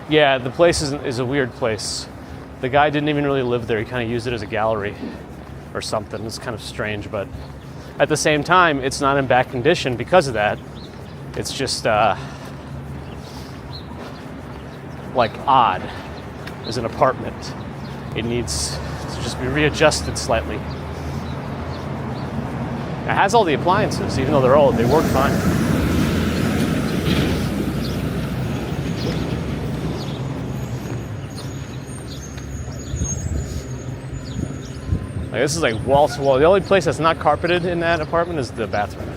Yeah, the place is a weird place. The guy didn't even really live there. He kind of used it as a gallery or something. It's kind of strange, but at the same time, it's not in bad condition because of that. It's just like odd as an apartment. It needs to just be readjusted slightly. It has all the appliances, even though they're old, they work fine. Like, this is like wall to wall. The only place that's not carpeted in that apartment is the bathroom.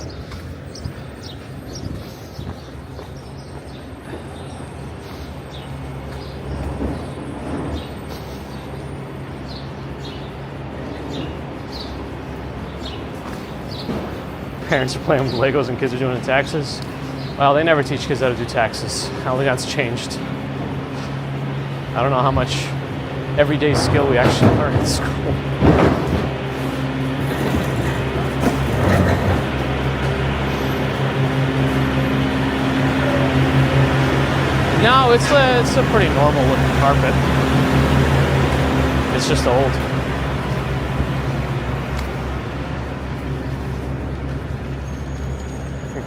Parents are playing with Legos and kids are doing the taxes. Well, they never teach kids how to do taxes. I don't think that's changed. I don't know how much everyday skill we actually learn in school. No, it's a pretty normal looking carpet. It's just old.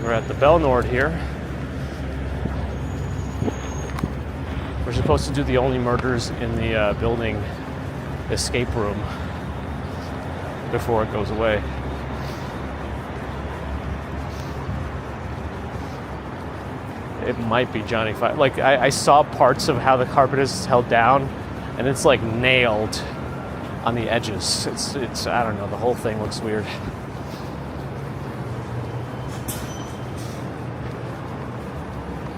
We're at the Bell Nord here. We're supposed to do the only murders in the building escape room before it goes away. It might be Johnny Five. Like I saw parts of how the carpet is held down, and it's like nailed on the edges. It's I don't know. The whole thing looks weird.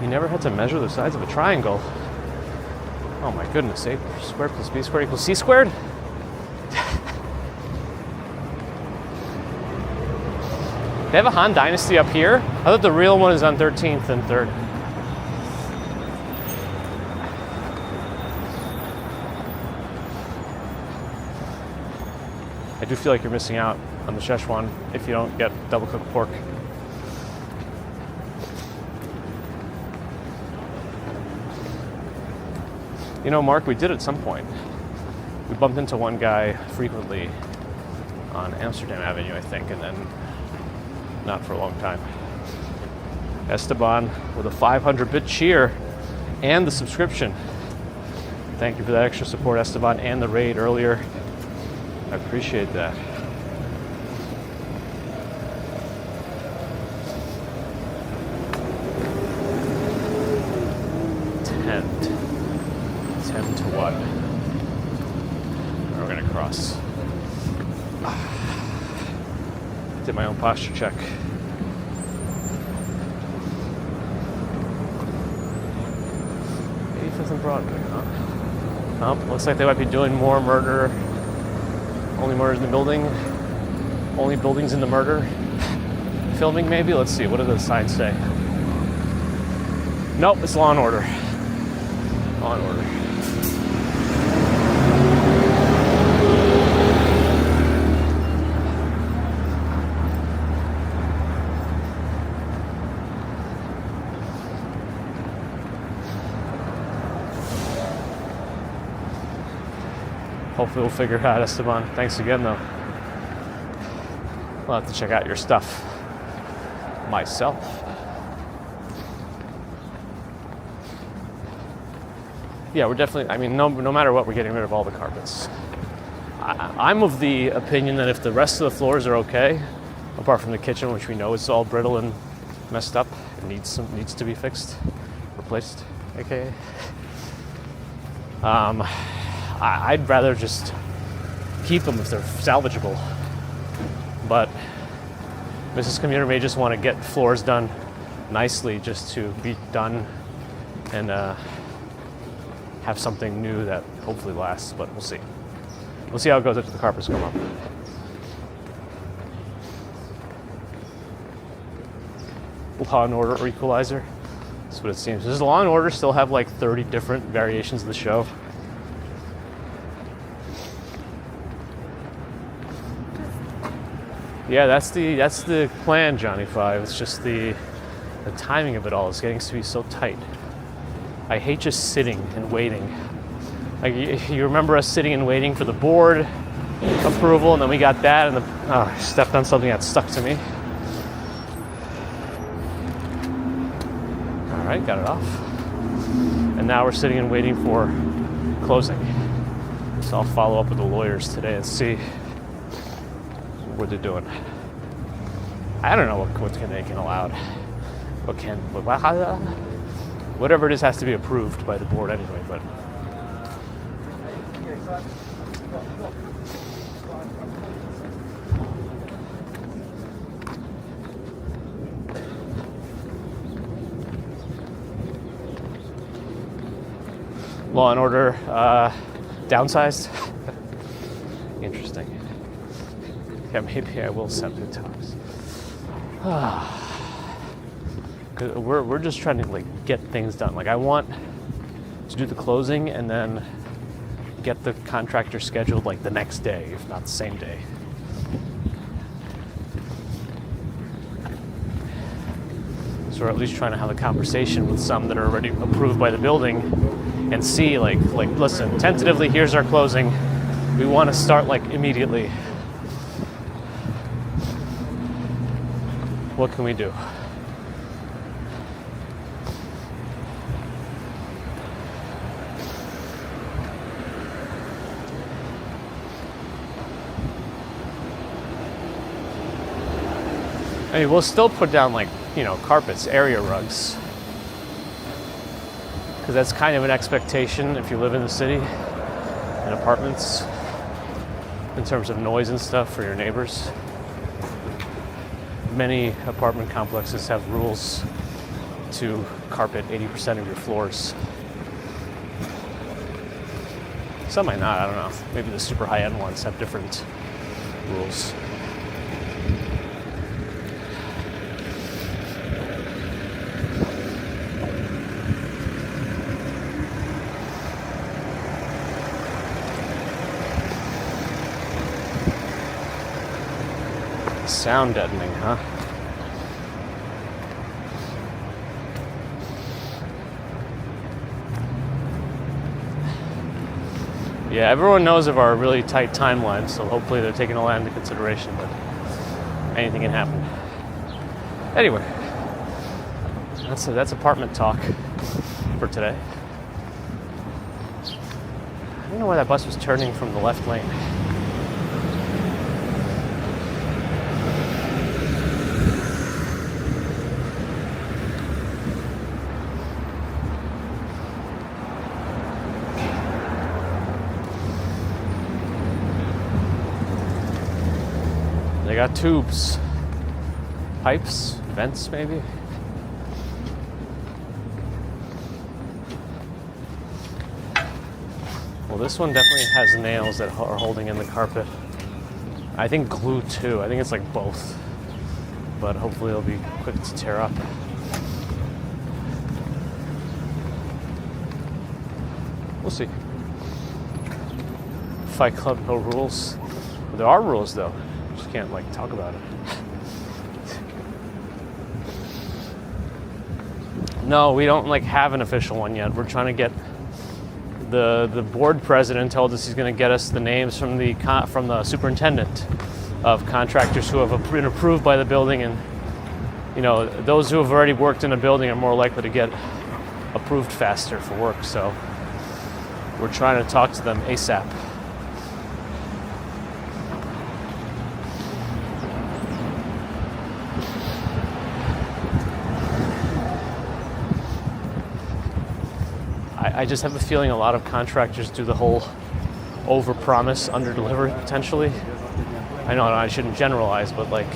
You never had to measure the sides of a triangle. Oh my goodness, A squared plus B squared equals C squared? They have a Han Dynasty up here? I thought the real one is on 13th and 3rd. I do feel like you're missing out on the Szechuan if you don't get double cooked pork. You know, Mark, we did at some point. We bumped into one guy frequently on Amsterdam Avenue, I think, and then not for a long time. Esteban with a 500-bit cheer and the subscription. Thank you for that extra support, Esteban, and the raid earlier. I appreciate that. Ten to what? We're gonna cross. Did my own posture check. 85th and Broadway, huh? Oh, looks like they might be doing more murder. Only murders in the building. Only buildings in the murder. Filming, maybe? Let's see. What do the signs say? Nope, it's Law and Order. Law and Order. Hopefully we'll figure it out, Esteban. Thanks again, though. I'll have to check out your stuff myself. Yeah, we're definitely, I mean, no matter what, we're getting rid of all the carpets. I'm of the opinion that if the rest of the floors are okay, apart from the kitchen, which we know is all brittle and messed up, it needs to be fixed, replaced, aka. I'd rather just keep them if they're salvageable. But Mrs. Commuter may just want to get floors done nicely just to be done and have something new that hopefully lasts, but we'll see. We'll see how it goes after the carpets come up. Law and Order or Equalizer. That's what it seems. Does Law and Order still have like 30 different variations of the show? Yeah, that's the plan, Johnny 5. It's just the timing of it all is getting to be so tight. I hate just sitting and waiting. Like you remember us sitting and waiting for the board approval, and then we got that, and I stepped on something that stuck to me. All right, got it off. And now we're sitting and waiting for closing. So I'll follow up with the lawyers today and see what they're doing. I don't know what they can allow. Whatever it is has to be approved by the board anyway, but Law and Order downsized. Interesting. Yeah, maybe I will set the times. We're just trying to like get things done. Like I want to do the closing and then get the contractor scheduled like the next day, if not the same day. So we're at least trying to have a conversation with some that are already approved by the building and see like listen, tentatively here's our closing. We want to start like immediately. What can we do? I mean, we'll still put down like, carpets, area rugs. Because that's kind of an expectation if you live in the city, in apartments, in terms of noise and stuff for your neighbors. Many apartment complexes have rules to carpet 80% of your floors. Some might not, I don't know. Maybe the super high-end ones have different rules. Sound deadening, huh? Yeah, everyone knows of our really tight timeline, so hopefully they're taking all that into consideration, but anything can happen. Anyway, that's apartment talk for today. I don't know why that bus was turning from the left lane. They got tubes, pipes, vents maybe. Well, this one definitely has nails that are holding in the carpet. I think glue too. I think it's like both, but hopefully it'll be quick to tear up. We'll see. Fight Club, no rules. There are rules though. Just can't like talk about it. No, we don't like have an official one yet. We're trying to get the board president told us he's going to get us the names from the superintendent of contractors who have been approved by the building, and you know those who have already worked in a building are more likely to get approved faster for work. So we're trying to talk to them ASAP. I just have a feeling a lot of contractors do the whole over-promise, under-deliver potentially. I know I shouldn't generalize, but like,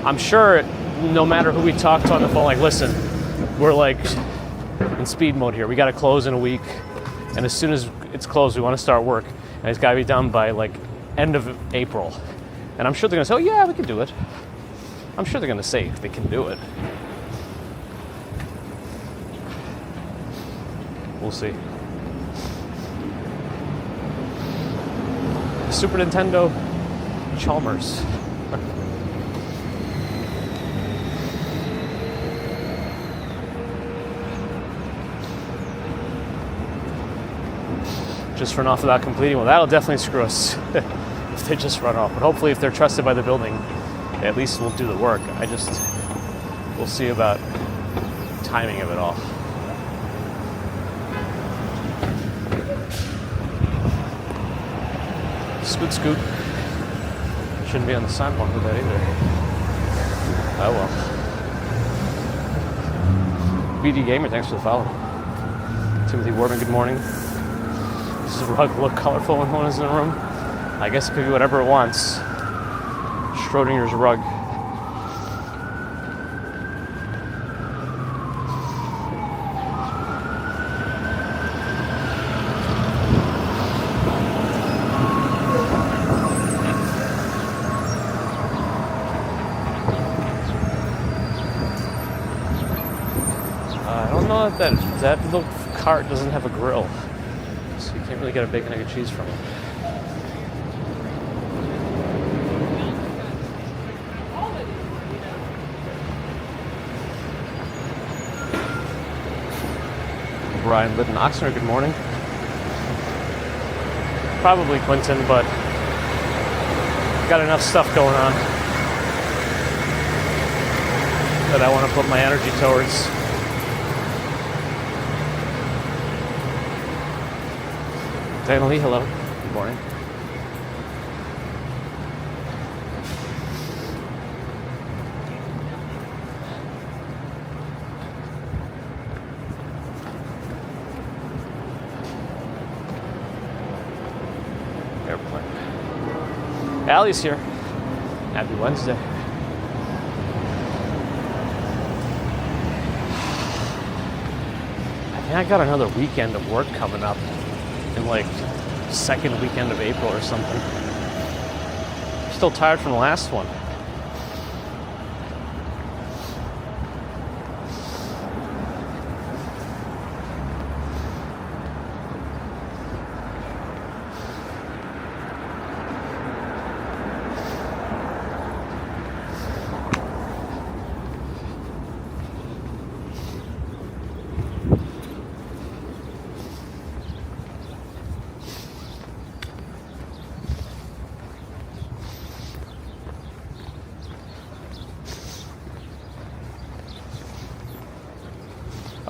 I'm sure no matter who we talk to on the phone, like, listen, we're like in speed mode here. We got to close in a week, and as soon as it's closed, we want to start work, and it's got to be done by like end of April. And I'm sure they're gonna say, oh yeah, we can do it. I'm sure they're gonna say they can do it. We'll see. Super Nintendo Chalmers. Just run off without completing. Well, that'll definitely screw us if they just run off. But hopefully, if they're trusted by the building, at least we'll do the work. We'll see about timing of it all. Scoot, scoot. Shouldn't be on the sidewalk with that either. Oh well. BD Gamer, thanks for the follow. Timothy Warden, good morning. Does the rug look colorful when one is in the room? I guess it could be whatever it wants. Schrodinger's rug. That little cart doesn't have a grill, so you can't really get a bacon, egg, and cheese from it. Brian Litton Oxner, good morning. Probably Quentin, but got enough stuff going on that I want to put my energy towards. Dana Lee, hello. Good morning. Airplane. Allie's here. Happy Wednesday. I think I got another weekend of work coming up. In like second weekend of April or something. Still tired from the last one.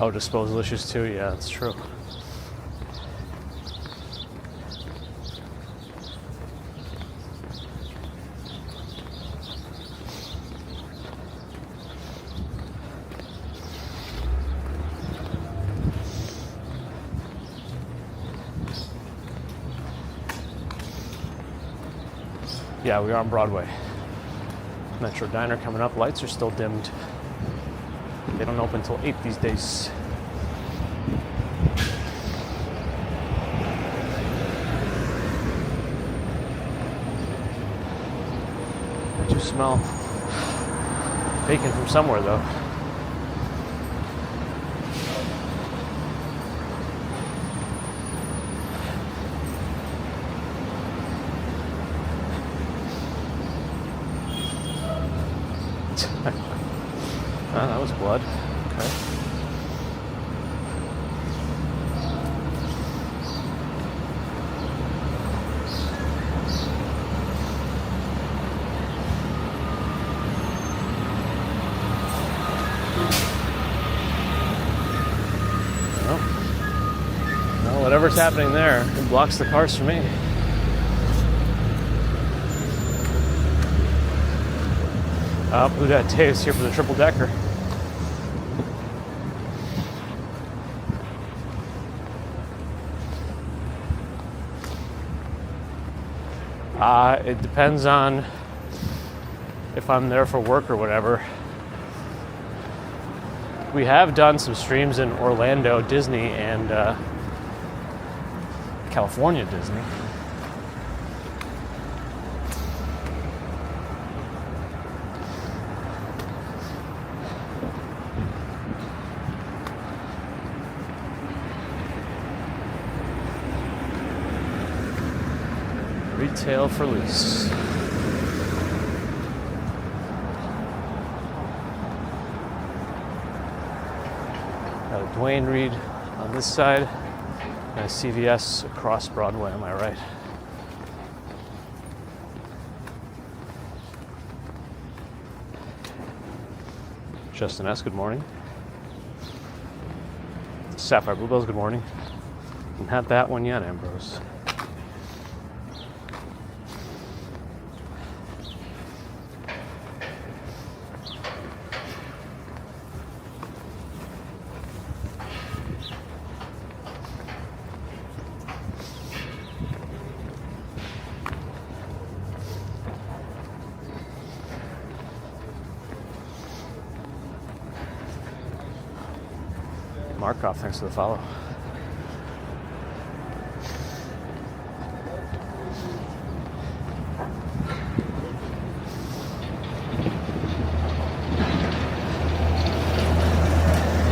Oh, disposal issues too. Yeah, that's true. Yeah, we are on Broadway. Metro Diner coming up. Lights are still dimmed. They don't open until 8 these days. I do smell bacon from somewhere, though. Oh, that was blood. Okay. Well, whatever's happening there, it blocks the cars for me. Blue Dad Dave's here for the triple decker. It depends on if I'm there for work or whatever. We have done some streams in Orlando Disney and California Disney. Retail for lease. Got a Dwayne Reed on this side and a CVS across Broadway on my right. Justin S., good morning. Sapphire Bluebells, good morning. Haven't had that one yet, Ambrose. Markov, thanks for the follow.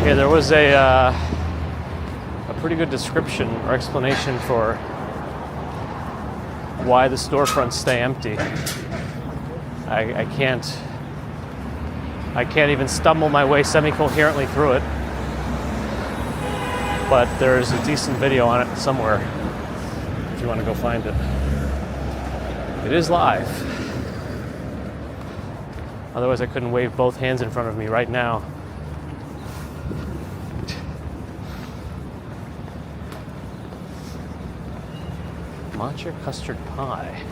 Okay, there was a pretty good description or explanation for why the storefronts stay empty. I can't even stumble my way semi-coherently through it. But there's a decent video on it somewhere if you want to go find it. It is live. Otherwise, I couldn't wave both hands in front of me right now. Matcha custard pie.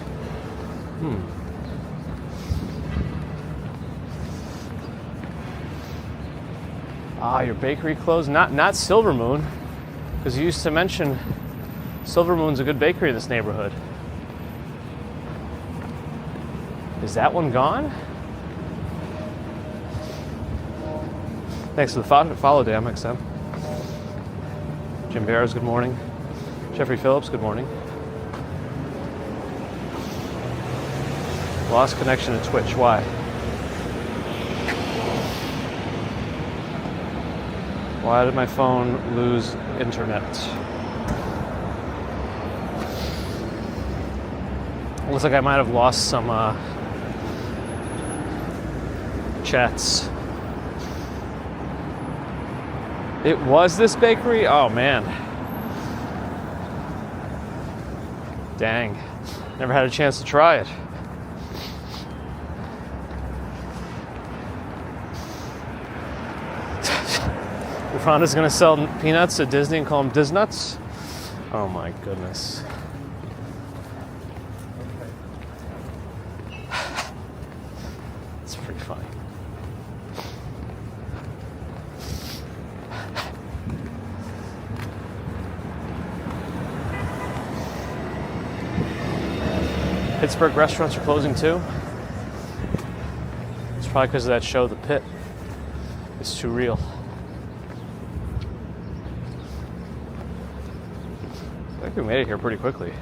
Your bakery closed? Not Silver Moon. Because you used to mention Silver Moon's a good bakery in this neighborhood. Is that one gone? Thanks for the follow, Dan XM. Jim Barrows, good morning. Jeffrey Phillips, good morning. Lost connection to Twitch. Why? Why did my phone lose internet? Looks like I might have lost some chats. It was this bakery? Oh man. Dang. Never had a chance to try it. Rhonda's gonna sell peanuts at Disney and call them Disnuts. Oh my goodness. It's pretty funny. Pittsburgh restaurants are closing too. It's probably because of that show, The Pit. It's too real. I think we made it here pretty quickly.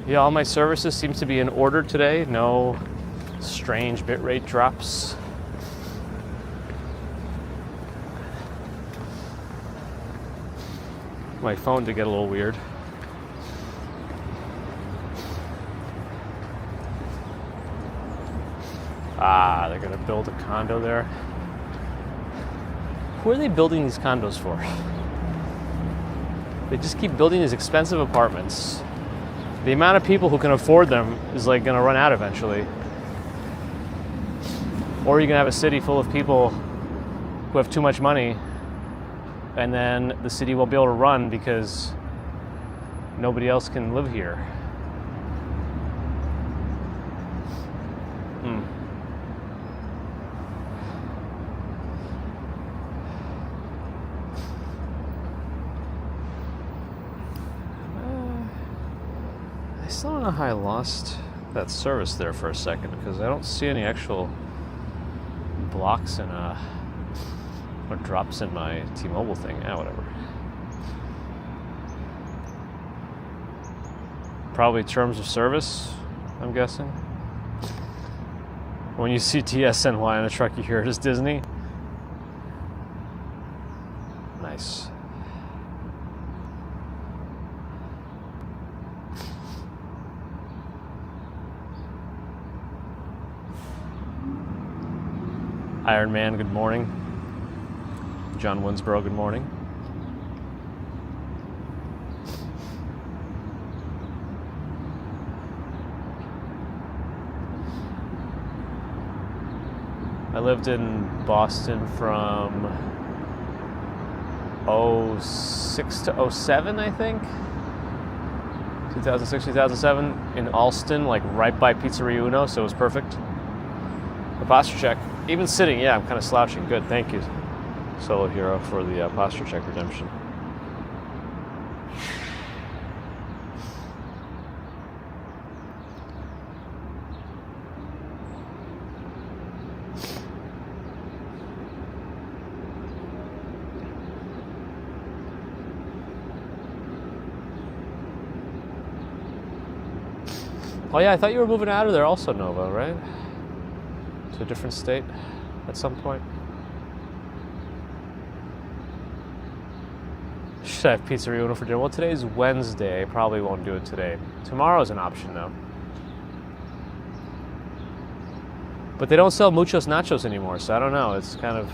Yeah, all my services seem to be in order today. No strange bitrate drops. My phone did get a little weird. Ah, they're gonna build a condo there. Who are they building these condos for? They just keep building these expensive apartments. The amount of people who can afford them is like gonna run out eventually. Or you're gonna have a city full of people who have too much money, and then the city won't be able to run because nobody else can live here. I still don't know how I lost that service there for a second because I don't see any actual blocks in or drops in my T-Mobile thing. Whatever. Probably terms of service, I'm guessing. When you see TSNY on the truck, you hear it as Disney. Nice. Iron Man, good morning. John Winsborough, good morning. I lived in Boston from 06 to 07, I think. 2006, 2007 in Allston, like right by Pizzeria Uno, so it was perfect. The posture check. Even sitting, yeah, I'm kind of slouching. Good, thank you, Solo Hero, for the posture check redemption. Oh yeah, I thought you were moving out of there also, Nova, right? To a different state at some point. Should I have Pizzeria Uno for dinner? Well, today's Wednesday. I probably won't do it today. Tomorrow's an option, though. But they don't sell Muchos Nachos anymore, so I don't know. It's kind of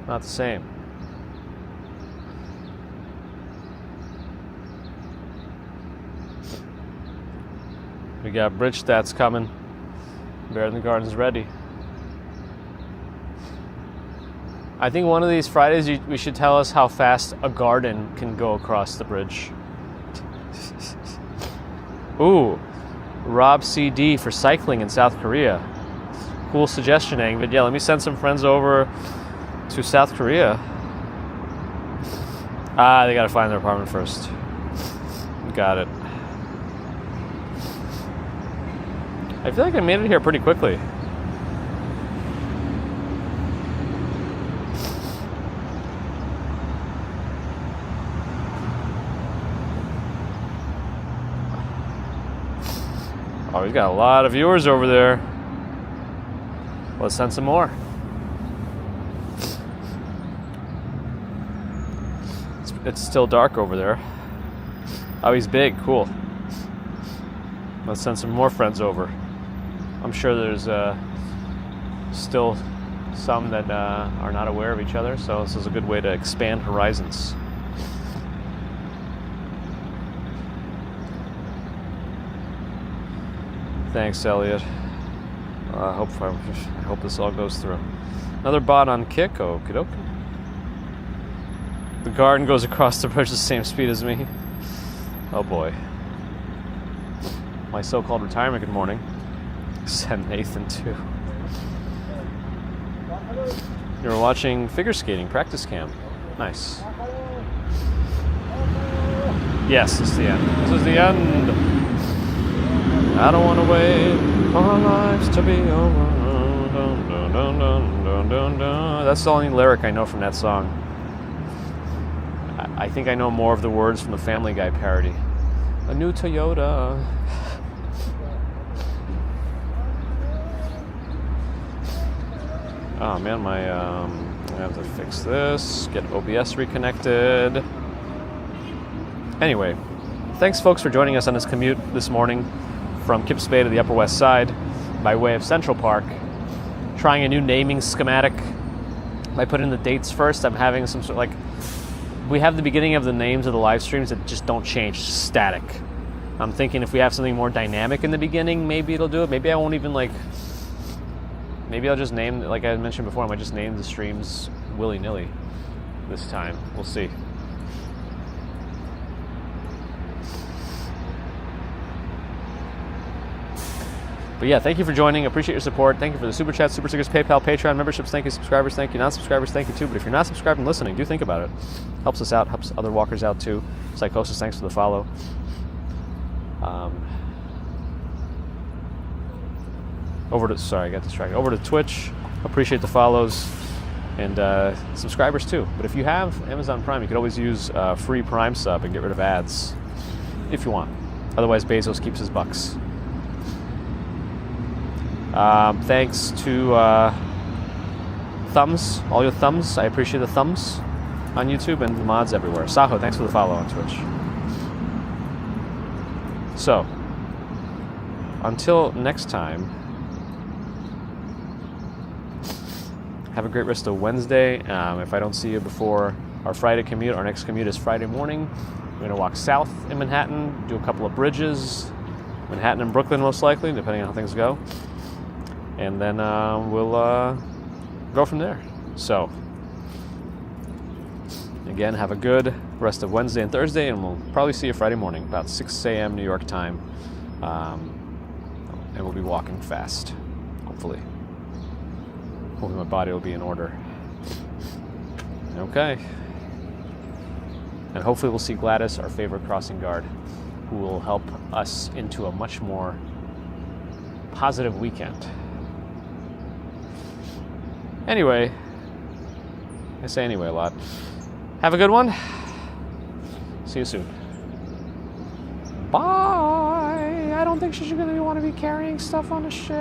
not the same. We got Bridge Stats coming. Bear in the Garden's ready. I think one of these Fridays we should tell us how fast a garden can go across the bridge. Ooh, Rob CD for cycling in South Korea. Cool suggestion, Angvid. Yeah, let me send some friends over to South Korea. They gotta find their apartment first. Got it. I feel like I made it here pretty quickly. Oh, we've got a lot of viewers over there. Let's send some more. It's still dark over there. Oh, he's big. Cool. Let's send some more friends over. I'm sure there's still some that are not aware of each other, so this is a good way to expand horizons. Thanks, Elliot. I hope this all goes through. Another bot on kick. Okie dokie. The garden goes across the bridge the same speed as me. Oh boy. My so-called retirement. Good morning. Send Nathan too. You're watching figure skating practice camp. Nice. Yes, this is the end. This is the end. I don't want to wait for our lives to be over. Dun, dun, dun, dun, dun, dun, dun. That's the only lyric I know from that song. I think I know more of the words from the Family Guy parody. A new Toyota. Oh man, I have to fix this. Get OBS reconnected. Anyway, thanks folks for joining us on this commute this morning from Kips Bay to the Upper West Side by way of Central Park. Trying a new naming schematic. I put in the dates first. I'm having some sort of like, we have the beginning of the names of the live streams that just don't change, just static. I'm thinking if we have something more dynamic in the beginning, maybe it'll do it. Maybe I won't even maybe I'll just name, like I mentioned before, I might just name the streams willy-nilly this time. We'll see. But yeah, thank you for joining. Appreciate your support. Thank you for the super chats, super stickers, PayPal, Patreon memberships. Thank you, subscribers. Thank you, non-subscribers. Thank you too. But if you're not subscribed and listening, do think about it. Helps us out. Helps other walkers out too. Psychosis, thanks for the follow. I got distracted. Over to Twitch. Appreciate the follows and subscribers too. But if you have Amazon Prime, you could always use free Prime sub and get rid of ads if you want. Otherwise, Bezos keeps his bucks. Thanks to thumbs, all your thumbs. I appreciate the thumbs on YouTube and the mods everywhere. Saho, thanks for the follow on Twitch. So, until next time, have a great rest of Wednesday. If I don't see you before our Friday commute, our next commute is Friday morning. We're going to walk south in Manhattan, do a couple of bridges, Manhattan and Brooklyn most likely, depending on how things go. And then we'll go from there. So, again, have a good rest of Wednesday and Thursday, and we'll probably see you Friday morning, about 6 a.m. New York time. And we'll be walking fast, hopefully. Hopefully my body will be in order. Okay. And hopefully we'll see Gladys, our favorite crossing guard, who will help us into a much more positive weekend. Anyway, I say anyway a lot. Have a good one. See you soon. Bye. I don't think she's going to want to be carrying stuff on the ship.